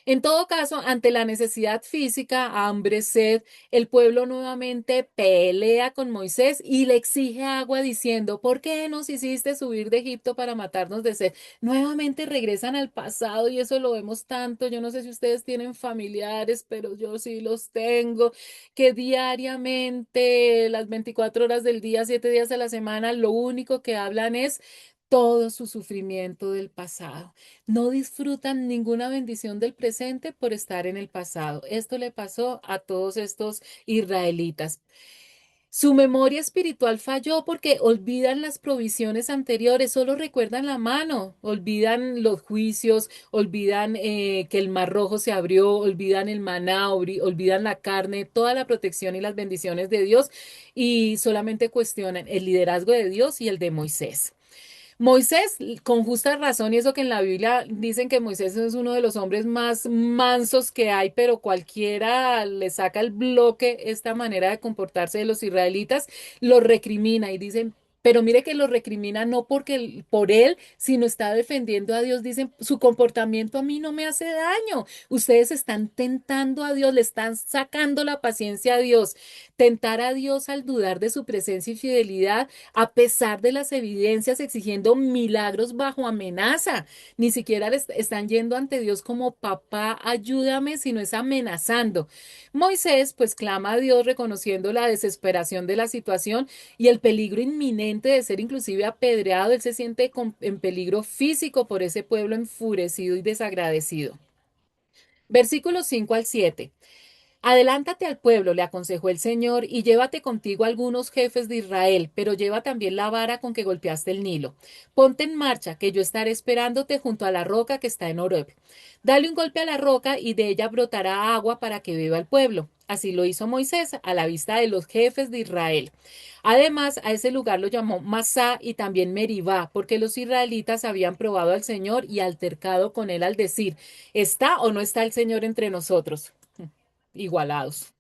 S1: En todo caso, ante la necesidad física, hambre, sed, el pueblo nuevamente pelea con Moisés y le exige agua diciendo, ¿por qué nos hiciste subir de Egipto para matarnos de sed? Nuevamente regresan al pasado y eso lo vemos tanto. Yo no sé si ustedes tienen familiares, pero yo sí los tengo, que diariamente, las 24 horas del día, 7 días a la semana, lo único que hablan es todo su sufrimiento del pasado. No disfrutan ninguna bendición del presente por estar en el pasado. Esto le pasó a todos estos israelitas. Su memoria espiritual falló porque olvidan las provisiones anteriores, solo recuerdan la mano, olvidan los juicios, olvidan que el mar rojo se abrió, olvidan el maná, olvidan la carne, toda la protección y las bendiciones de Dios y solamente cuestionan el liderazgo de Dios y el de Moisés. Moisés, con justa razón, y eso que en la Biblia dicen que Moisés es uno de los hombres más mansos que hay, pero cualquiera le saca el bloque esta manera de comportarse de los israelitas, lo recrimina y dicen, pero mire que lo recrimina no porque por él, sino está defendiendo a Dios. Dicen, su comportamiento a mí no me hace daño. Ustedes están tentando a Dios, le están sacando la paciencia a Dios. Tentar a Dios al dudar de su presencia y fidelidad a pesar de las evidencias exigiendo milagros bajo amenaza. Ni siquiera están yendo ante Dios como papá, ayúdame, sino es amenazando. Moisés pues clama a Dios reconociendo la desesperación de la situación y el peligro inminente de ser inclusive apedreado. Él se siente en peligro físico por ese pueblo enfurecido y desagradecido. Versículos 5 al 7. Adelántate al pueblo, le aconsejó el Señor, y llévate contigo algunos jefes de Israel, pero lleva también la vara con que golpeaste el Nilo. Ponte en marcha, que yo estaré esperándote junto a la roca que está en Horeb. Dale un golpe a la roca y de ella brotará agua para que beba el pueblo. Así lo hizo Moisés a la vista de los jefes de Israel. Además, a ese lugar lo llamó Masá y también Meribá, porque los israelitas habían probado al Señor y altercado con él al decir, ¿está o no está el Señor entre nosotros? Igualados.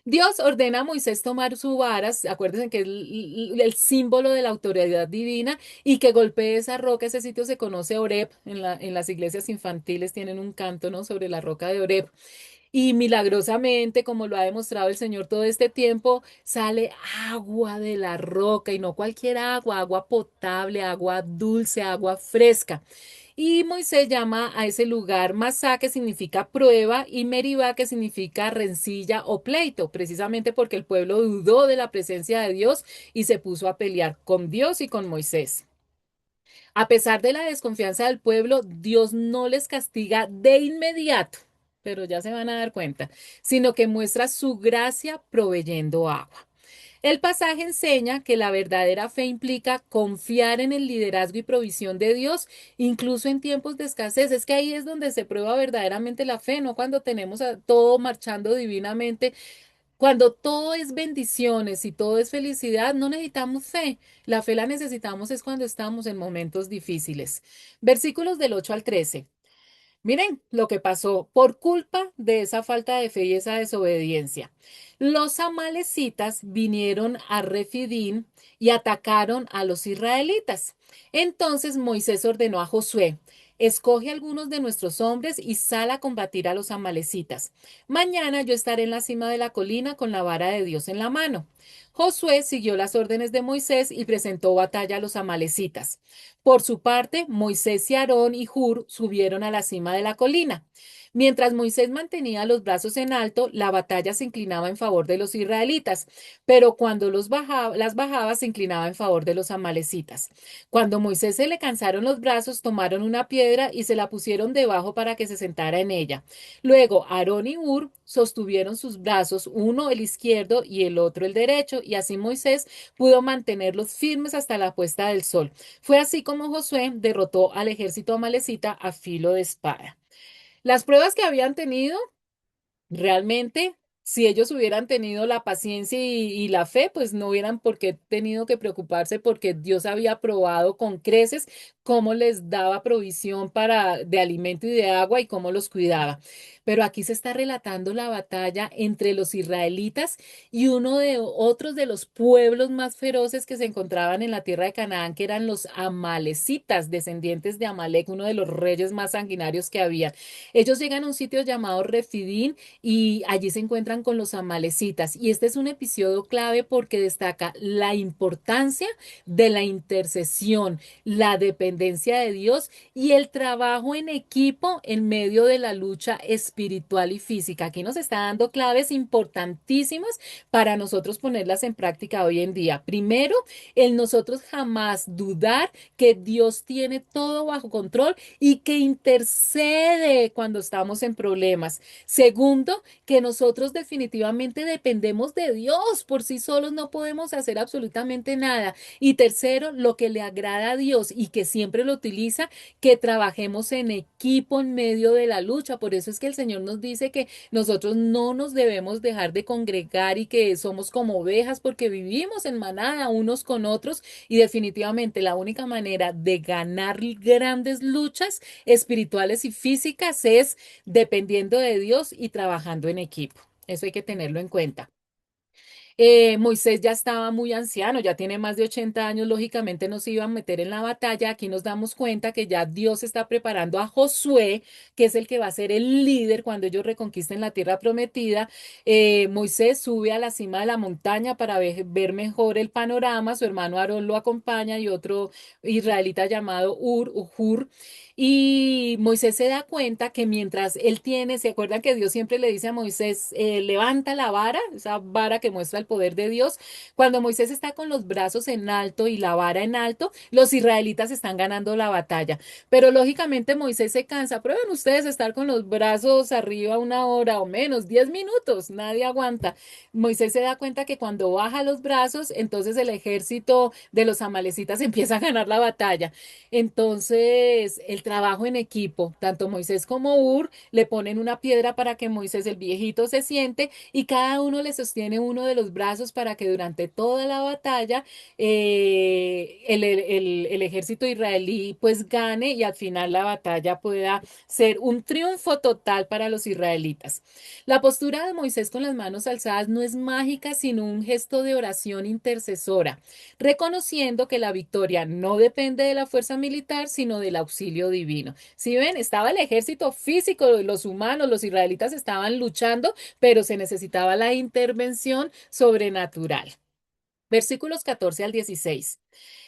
S1: Dios ordena a Moisés tomar su vara, acuérdense que es el símbolo de la autoridad divina, y que golpee esa roca. Ese sitio se conoce Oreb, en las iglesias infantiles tienen un canto, ¿no? Sobre la roca de Oreb. Y milagrosamente, como lo ha demostrado el Señor todo este tiempo, sale agua de la roca y no cualquier agua, agua potable, agua dulce, agua fresca. Y Moisés llama a ese lugar Masá, que significa prueba, y Meribá, que significa rencilla o pleito, precisamente porque el pueblo dudó de la presencia de Dios y se puso a pelear con Dios y con Moisés. A pesar de la desconfianza del pueblo, Dios no les castiga de inmediato, pero ya se van a dar cuenta, sino que muestra su gracia proveyendo agua. El pasaje enseña que la verdadera fe implica confiar en el liderazgo y provisión de Dios, incluso en tiempos de escasez. Es que ahí es donde se prueba verdaderamente la fe, no cuando tenemos a todo marchando divinamente. Cuando todo es bendiciones y todo es felicidad, no necesitamos fe. La fe la necesitamos es cuando estamos en momentos difíciles. Versículos del 8 al 13. Miren lo que pasó por culpa de esa falta de fe y esa desobediencia. Los amalecitas vinieron a Refidín y atacaron a los israelitas. Entonces Moisés ordenó a Josué, escoge algunos de nuestros hombres y sal a combatir a los amalecitas. Mañana yo estaré en la cima de la colina con la vara de Dios en la mano. Josué siguió las órdenes de Moisés y presentó batalla a los amalecitas. Por su parte, Moisés y Aarón y Hur subieron a la cima de la colina. Mientras Moisés mantenía los brazos en alto, la batalla se inclinaba en favor de los israelitas, pero cuando las bajaba se inclinaba en favor de los amalecitas. Cuando Moisés se le cansaron los brazos, tomaron una piedra y se la pusieron debajo para que se sentara en ella. Luego Aarón y Hur sostuvieron sus brazos, uno el izquierdo y el otro el derecho, y así Moisés pudo mantenerlos firmes hasta la puesta del sol. Fue así como Josué derrotó al ejército amalecita a filo de espada. Las pruebas que habían tenido, realmente, si ellos hubieran tenido la paciencia y la fe, pues no hubieran por qué tenido que preocuparse porque Dios había probado con creces cómo les daba provisión de alimento y de agua y cómo los cuidaba. pero aquí se está relatando la batalla entre los israelitas y uno de otros de los pueblos más feroces que se encontraban en la tierra de Canaán, que eran los amalecitas, descendientes de Amalek, uno de los reyes más sanguinarios que había. Ellos llegan a un sitio llamado Refidín y allí se encuentran con los amalecitas. Y este es un episodio clave porque destaca la importancia de la intercesión, la dependencia de Dios y el trabajo en equipo en medio de la lucha espiritual y física. Aquí nos está dando claves importantísimas para nosotros ponerlas en práctica hoy en día. Primero, el nosotros jamás dudar que Dios tiene todo bajo control y que intercede cuando estamos en problemas. Segundo, que nosotros definitivamente dependemos de Dios. Por sí solos no podemos hacer absolutamente nada. Y tercero, lo que le agrada a Dios y que siempre lo utiliza, que trabajemos en equipo en medio de la lucha. Por eso es que el Señor nos dice que nosotros no nos debemos dejar de congregar y que somos como ovejas porque vivimos en manada unos con otros y definitivamente la única manera de ganar grandes luchas espirituales y físicas es dependiendo de Dios y trabajando en equipo. Eso hay que tenerlo en cuenta. Moisés ya estaba muy anciano, ya tiene más de 80 años, lógicamente no se iba a meter en la batalla. Aquí nos damos cuenta que ya Dios está preparando a Josué, que es el que va a ser el líder cuando ellos reconquisten la tierra prometida. Moisés sube a la cima de la montaña para ver mejor el panorama, su hermano Aarón lo acompaña y otro israelita llamado Hur. Y Moisés se da cuenta que mientras él tiene, ¿se acuerdan que Dios siempre le dice a Moisés, levanta la vara, esa vara que muestra el poder de Dios? Cuando Moisés está con los brazos en alto y la vara en alto, los israelitas están ganando la batalla. Pero lógicamente Moisés se cansa. Prueben ustedes estar con los brazos arriba 1 hora o menos, 10 minutos, nadie aguanta. Moisés se da cuenta que cuando baja los brazos, entonces el ejército de los amalecitas empieza a ganar la batalla. Entonces, el trabajo en equipo, tanto Moisés como le ponen una piedra para que Moisés, el viejito, se siente y cada uno le sostiene uno de los brazos para que durante toda la batalla el ejército israelí pues gane y al final la batalla pueda ser un triunfo total para los israelitas. La postura de Moisés con las manos alzadas no es mágica, sino un gesto de oración intercesora, reconociendo que la victoria no depende de la fuerza militar, sino del auxilio divino. Si ven, estaba el ejército físico, los humanos, los israelitas estaban luchando, pero se necesitaba la intervención sobrenatural. Versículos 14 al 16.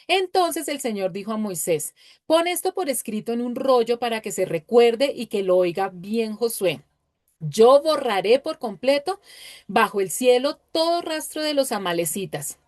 S1: Entonces el Señor dijo a Moisés, pon esto por escrito en un rollo para que se recuerde y que lo oiga bien Josué. Yo borraré por completo bajo el cielo todo rastro de los amalecitas.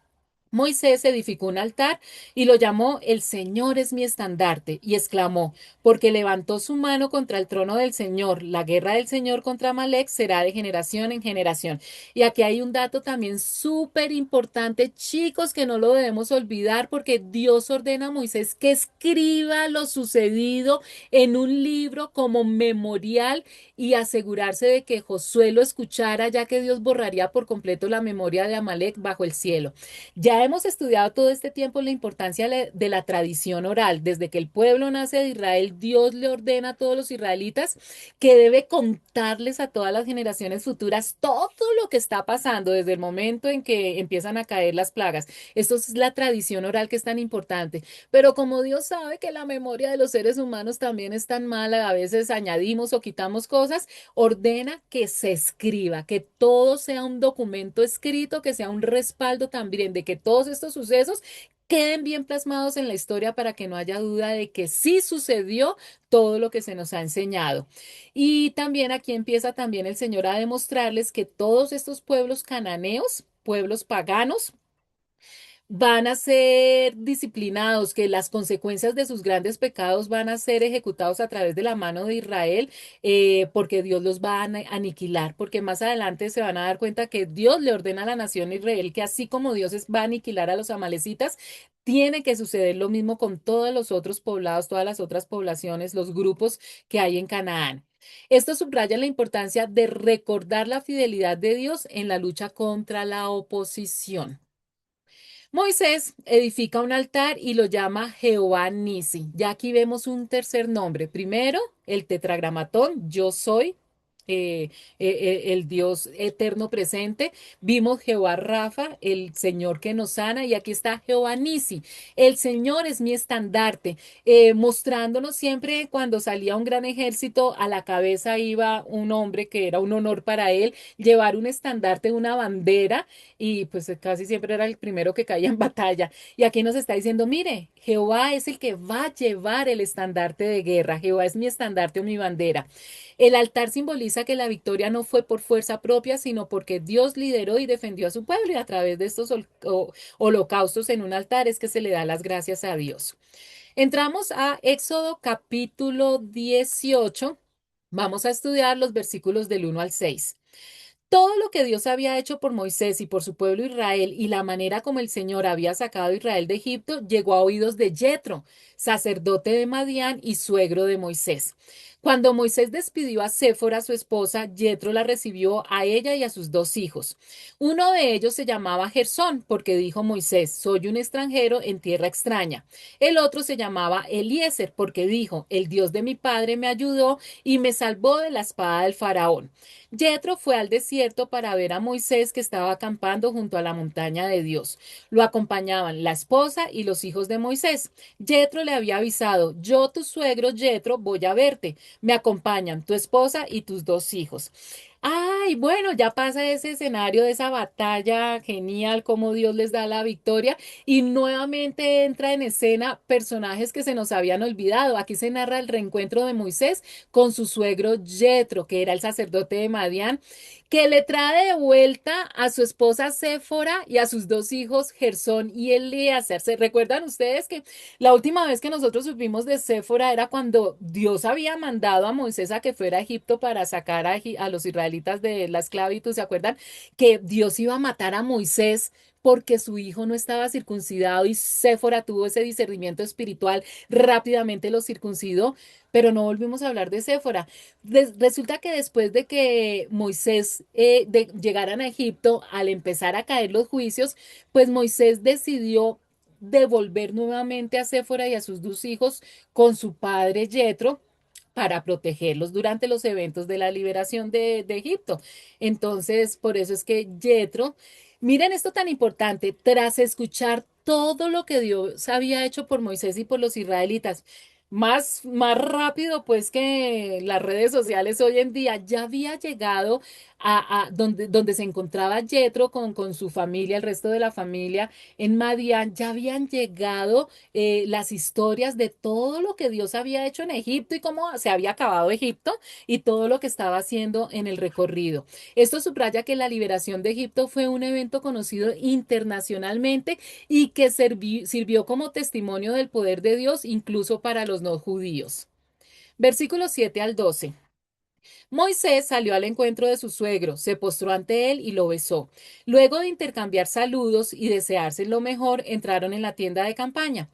S1: Moisés edificó un altar y lo llamó El Señor es mi estandarte, y exclamó, porque levantó su mano contra el trono del Señor, la guerra del Señor contra Amalek será de generación en generación. Y aquí hay un dato también súper importante, chicos, que no lo debemos olvidar, porque Dios ordena a Moisés que escriba lo sucedido en un libro como memorial y asegurarse de que Josué lo escuchara, ya que Dios borraría por completo la memoria de Amalek bajo el cielo. Ya hemos estudiado todo este tiempo la importancia de la tradición oral. Desde que el pueblo nace de Israel, Dios le ordena a todos los israelitas que debe contarles a todas las generaciones futuras todo lo que está pasando desde el momento en que empiezan a caer las plagas. Esto es la tradición oral que es tan importante. Pero como Dios sabe que la memoria de los seres humanos también es tan mala, a veces añadimos o quitamos cosas, ordena que se escriba, que todo sea un documento escrito, que sea un respaldo también de que todos estos sucesos queden bien plasmados en la historia para que no haya duda de que sí sucedió todo lo que se nos ha enseñado. Y también aquí empieza también el Señor a demostrarles que todos estos pueblos cananeos, pueblos paganos, van a ser disciplinados, que las consecuencias de sus grandes pecados van a ser ejecutados a través de la mano de Israel, porque Dios los va a aniquilar, porque más adelante se van a dar cuenta que Dios le ordena a la nación de Israel que así como va a aniquilar a los amalecitas, tiene que suceder lo mismo con todos los otros poblados, todas las otras poblaciones, los grupos que hay en Canaán. Esto subraya la importancia de recordar la fidelidad de Dios en la lucha contra la oposición. Moisés edifica un altar y lo llama Jehová Nisi. Ya aquí vemos un tercer nombre. Primero, el tetragramatón, yo soy. el Dios eterno presente. Vimos Jehová Rafa, el Señor que nos sana, y aquí está Jehová Nisi. El Señor es mi estandarte, mostrándonos siempre cuando salía un gran ejército, a la cabeza iba un hombre que era un honor para él, llevar un estandarte, una bandera, y pues casi siempre era el primero que caía en batalla. Y aquí nos está diciendo, mire, Jehová es el que va a llevar el estandarte de guerra, Jehová es mi estandarte o mi bandera. El altar simboliza que la victoria no fue por fuerza propia, sino porque Dios lideró y defendió a su pueblo, y a través de estos holocaustos en un altar es que se le da las gracias a Dios. Entramos a Éxodo capítulo 18. Vamos a estudiar los versículos del 1 al 6. Todo lo que Dios había hecho por Moisés y por su pueblo Israel, y la manera como el Señor había sacado a Israel de Egipto, llegó a oídos de Jetro, sacerdote de Madián y suegro de Moisés. Cuando Moisés despidió a Séfora, su esposa, Jetro la recibió a ella y a sus 2 hijos. Uno de ellos se llamaba Gersón, porque dijo Moisés: soy un extranjero en tierra extraña. El otro se llamaba Eliezer, porque dijo: el Dios de mi padre me ayudó y me salvó de la espada del faraón. Jetro fue al desierto para ver a Moisés, que estaba acampando junto a la montaña de Dios. Lo acompañaban la esposa y los hijos de Moisés. Jetro le había avisado: yo, tu suegro Jetro, voy a verte. Me acompañan tu esposa y tus 2 hijos. Ay, bueno, ya pasa ese escenario de esa batalla genial, como Dios les da la victoria, y nuevamente entra en escena personajes que se nos habían olvidado. Aquí se narra el reencuentro de Moisés con su suegro Jetro, que era el sacerdote de Madián, que le trae de vuelta a su esposa Séfora y a sus 2 hijos Gersón y Eliezer. ¿Se recuerdan ustedes que la última vez que nosotros supimos de Séfora era cuando Dios había mandado a Moisés a que fuera a Egipto para sacar a los israelitas de la esclavitud? ¿Se acuerdan que Dios iba a matar a Moisés porque su hijo no estaba circuncidado, y Séfora tuvo ese discernimiento espiritual, rápidamente lo circuncidó? Pero no volvimos a hablar de Séfora. Resulta que después de que Moisés llegaran a Egipto, al empezar a caer los juicios, pues Moisés decidió devolver nuevamente a Séfora y a sus 2 hijos con su padre Jetro, para protegerlos durante los eventos de la liberación de Egipto. Entonces, por eso es que Jetro, miren esto tan importante, tras escuchar todo lo que Dios había hecho por Moisés y por los israelitas, más rápido pues que las redes sociales hoy en día, ya había llegado a donde se encontraba Jetro con su familia, el resto de la familia en Madián. Ya habían llegado las historias de todo lo que Dios había hecho en Egipto y cómo se había acabado Egipto y todo lo que estaba haciendo en el recorrido. Esto subraya que la liberación de Egipto fue un evento conocido internacionalmente y que sirvió como testimonio del poder de Dios incluso para los no judíos. Versículos 7 al 12. Moisés salió al encuentro de su suegro, se postró ante él y lo besó. Luego de intercambiar saludos y desearse lo mejor, entraron en la tienda de campaña.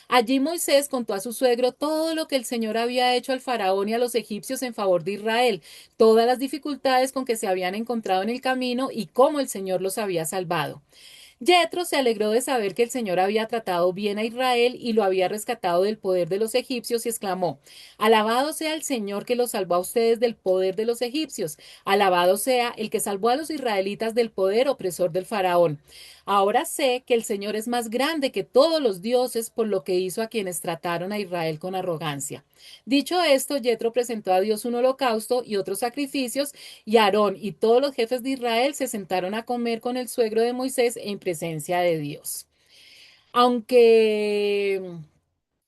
S1: Allí Moisés contó a su suegro todo lo que el Señor había hecho al faraón y a los egipcios en favor de Israel, todas las dificultades con que se habían encontrado en el camino y cómo el Señor los había salvado. Jetro se alegró de saber que el Señor había tratado bien a Israel y lo había rescatado del poder de los egipcios, y exclamó: alabado sea el Señor que los salvó a ustedes del poder de los egipcios, alabado sea el que salvó a los israelitas del poder opresor del faraón. Ahora sé que el Señor es más grande que todos los dioses, por lo que hizo a quienes trataron a Israel con arrogancia. Dicho esto, Jetro presentó a Dios un holocausto y otros sacrificios, y Aarón y todos los jefes de Israel se sentaron a comer con el suegro de Moisés en presencia de Dios. Aunque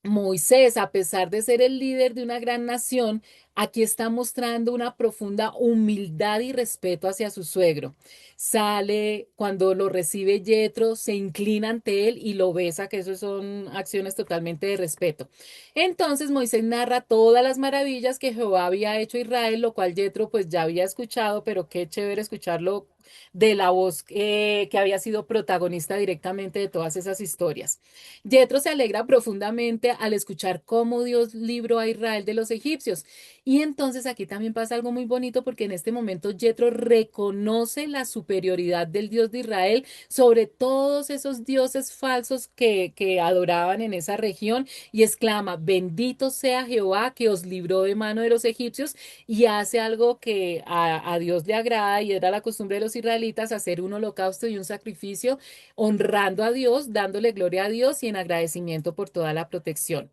S1: Moisés, a pesar de ser el líder de una gran nación, aquí está mostrando una profunda humildad y respeto hacia su suegro. Sale cuando lo recibe Jetro, se inclina ante él y lo besa, que eso son acciones totalmente de respeto. Entonces Moisés narra todas las maravillas que Jehová había hecho a Israel, lo cual Jetro pues ya había escuchado, pero qué chévere escucharlo de la voz que había sido protagonista directamente de todas esas historias. Yetro se alegra profundamente al escuchar cómo Dios libró a Israel de los egipcios. Y entonces aquí también pasa algo muy bonito porque en este momento Yetro reconoce la superioridad del Dios de Israel sobre todos esos dioses falsos que adoraban en esa región y exclama, bendito sea Jehová que os libró de mano de los egipcios y hace algo que a Dios le agrada y era la costumbre de los israelitas, hacer un holocausto y un sacrificio honrando a Dios, dándole gloria a Dios y en agradecimiento por toda la protección.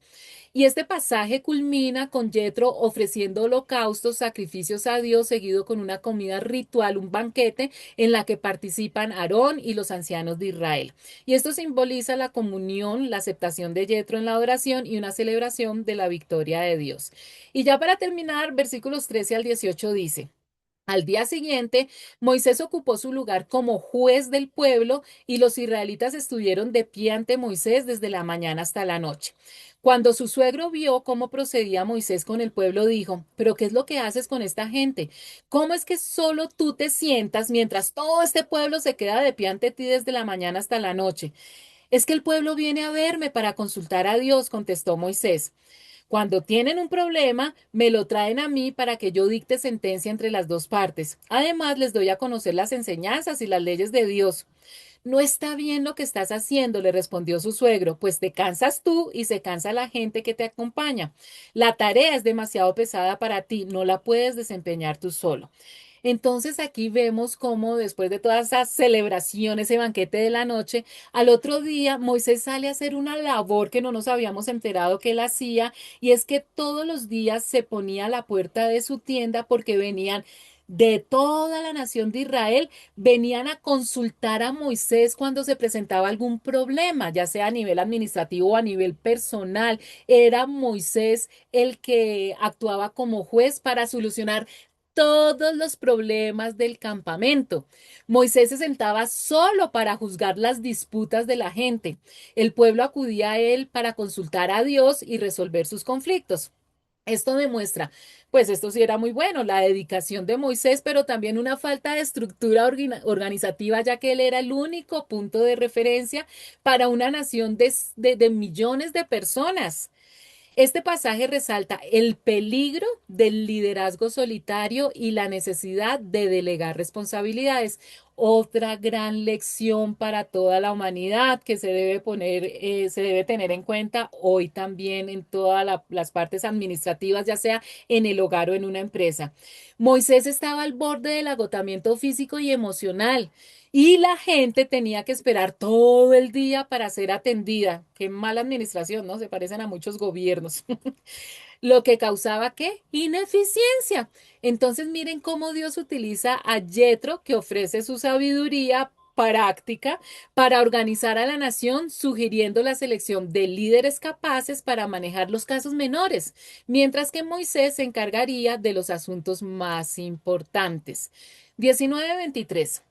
S1: Y este pasaje culmina con Yetro ofreciendo holocaustos, sacrificios a Dios, seguido con una comida ritual, un banquete en la que participan Aarón y los ancianos de Israel. Y esto simboliza la comunión, la aceptación de Yetro en la adoración y una celebración de la victoria de Dios. Y ya para terminar, versículos 13 al 18 dice. Al día siguiente, Moisés ocupó su lugar como juez del pueblo y los israelitas estuvieron de pie ante Moisés desde la mañana hasta la noche. Cuando su suegro vio cómo procedía Moisés con el pueblo, dijo, ¿pero qué es lo que haces con esta gente? ¿Cómo es que solo tú te sientas mientras todo este pueblo se queda de pie ante ti desde la mañana hasta la noche? Es que el pueblo viene a verme para consultar a Dios, contestó Moisés. Cuando tienen un problema, me lo traen a mí para que yo dicte sentencia entre las dos partes. Además, les doy a conocer las enseñanzas y las leyes de Dios. No está bien lo que estás haciendo, le respondió su suegro, pues te cansas tú y se cansa la gente que te acompaña. La tarea es demasiado pesada para ti, no la puedes desempeñar tú solo. Entonces aquí vemos cómo después de todas esas celebraciones, ese banquete de la noche, al otro día Moisés sale a hacer una labor que no nos habíamos enterado que él hacía, y es que todos los días se ponía a la puerta de su tienda porque venían de toda la nación de Israel, venían a consultar a Moisés cuando se presentaba algún problema, ya sea a nivel administrativo o a nivel personal. Era Moisés el que actuaba como juez para solucionar todos los problemas del campamento. Moisés se sentaba solo para juzgar las disputas de la gente. El pueblo acudía a él para consultar a Dios y resolver sus conflictos. Esto demuestra, pues esto sí era muy bueno, la dedicación de Moisés, pero también una falta de estructura organizativa, ya que él era el único punto de referencia para una nación de millones de personas. Este pasaje resalta el peligro del liderazgo solitario y la necesidad de delegar responsabilidades. Otra gran lección para toda la humanidad que se debe tener en cuenta hoy también en todas las partes administrativas, ya sea en el hogar o en una empresa. Moisés estaba al borde del agotamiento físico y emocional. Y la gente tenía que esperar todo el día para ser atendida. Qué mala administración, ¿no? Se parecen a muchos gobiernos. Lo que causaba ¿qué? Ineficiencia. Entonces miren cómo Dios utiliza a Yetro, que ofrece su sabiduría práctica para organizar a la nación, sugiriendo la selección de líderes capaces para manejar los casos menores, mientras que Moisés se encargaría de los asuntos más importantes. 19:23.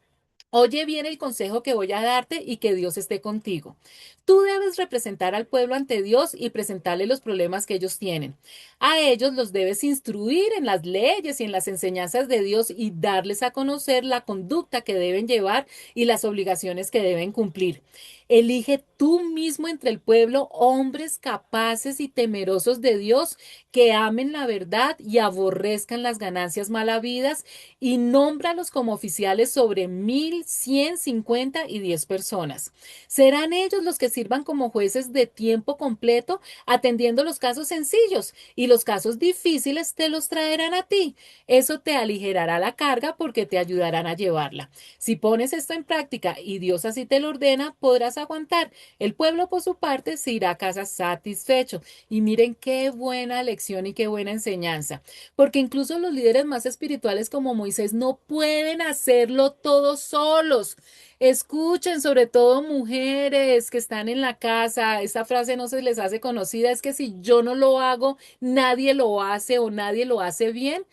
S1: Oye bien el consejo que voy a darte y que Dios esté contigo. Tú debes representar al pueblo ante Dios y presentarle los problemas que ellos tienen. A ellos los debes instruir en las leyes y en las enseñanzas de Dios y darles a conocer la conducta que deben llevar y las obligaciones que deben cumplir. Elige tú mismo entre el pueblo hombres capaces y temerosos de Dios que amen la verdad y aborrezcan las ganancias malavidas y nómbralos como oficiales sobre 1,150 y 10 personas. Serán ellos los que sirvan como jueces de tiempo completo, atendiendo los casos sencillos y los casos difíciles te los traerán a ti. Eso te aligerará la carga porque te ayudarán a llevarla. Si pones esto en práctica y Dios así te lo ordena, podrás aguantar. El pueblo, por su parte, se irá a casa satisfecho. Y miren qué buena lección y qué buena enseñanza, porque incluso los líderes más espirituales como Moisés no pueden hacerlo todos solos. Escuchen, sobre todo mujeres que están en la casa, esta frase no se les hace conocida, es que si yo no lo hago, nadie lo hace o nadie lo hace bien.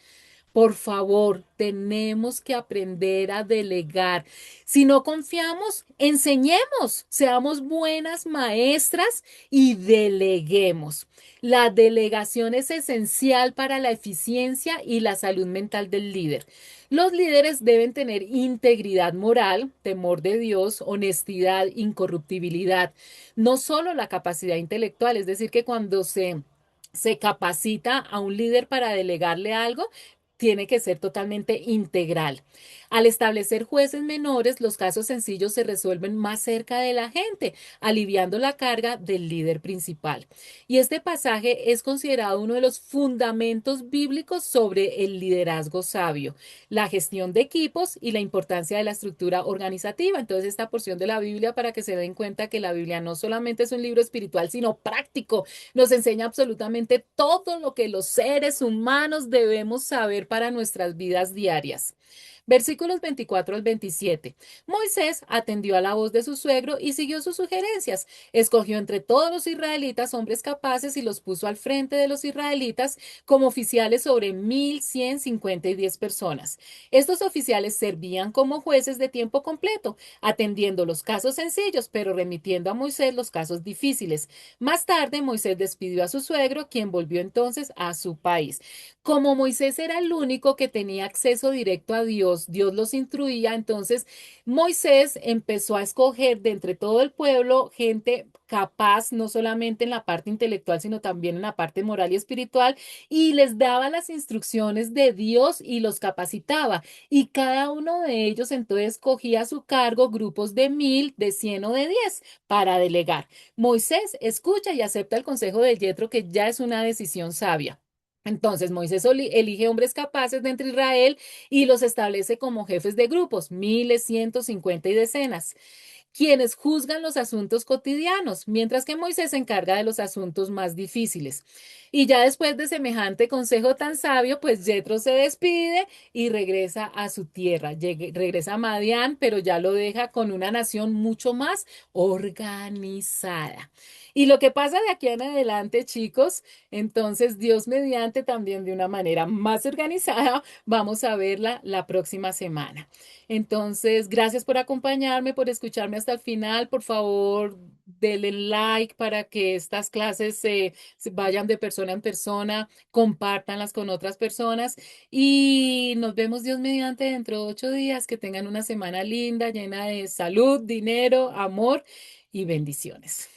S1: Por favor, tenemos que aprender a delegar. Si no confiamos, enseñemos, seamos buenas maestras y deleguemos. La delegación es esencial para la eficiencia y la salud mental del líder. Los líderes deben tener integridad moral, temor de Dios, honestidad, incorruptibilidad, no solo la capacidad intelectual, es decir, que cuando se capacita a un líder para delegarle algo, tiene que ser totalmente integral. Al establecer jueces menores, los casos sencillos se resuelven más cerca de la gente, aliviando la carga del líder principal. Y este pasaje es considerado uno de los fundamentos bíblicos sobre el liderazgo sabio, la gestión de equipos y la importancia de la estructura organizativa. Entonces, esta porción de la Biblia, para que se den cuenta que la Biblia no solamente es un libro espiritual, sino práctico, nos enseña absolutamente todo lo que los seres humanos debemos saber para nuestras vidas diarias. Versículos 24 al 27. Moisés atendió a la voz de su suegro y siguió sus sugerencias. Escogió entre todos los israelitas hombres capaces y los puso al frente de los israelitas como oficiales sobre 1,150 personas. Estos oficiales servían como jueces de tiempo completo, atendiendo los casos sencillos, pero remitiendo a Moisés los casos difíciles. Más tarde, Moisés despidió a su suegro, quien volvió entonces a su país. Como Moisés era el único que tenía acceso directo a Dios, Dios los instruía, entonces Moisés empezó a escoger de entre todo el pueblo gente capaz, no solamente en la parte intelectual, sino también en la parte moral y espiritual, y les daba las instrucciones de Dios y los capacitaba. Y cada uno de ellos entonces cogía a su cargo grupos de 1,000, de 100 o de 10 para delegar. Moisés escucha y acepta el consejo de Yetro, que ya es una decisión sabia. Entonces Moisés elige hombres capaces de entre Israel y los establece como jefes de grupos, miles, 150 y decenas, quienes juzgan los asuntos cotidianos, mientras que Moisés se encarga de los asuntos más difíciles. Y ya después de semejante consejo tan sabio, pues Yetro se despide y regresa a su tierra. Regresa a Madián, pero ya lo deja con una nación mucho más organizada. Y lo que pasa de aquí en adelante, chicos, entonces Dios mediante también de una manera más organizada, vamos a verla la próxima semana. Entonces, gracias por acompañarme, por escucharme hasta el final. Por favor, denle like para que estas clases se vayan de persona en persona, compártanlas con otras personas y nos vemos Dios mediante dentro de 8 días. Que tengan una semana linda, llena de salud, dinero, amor y bendiciones.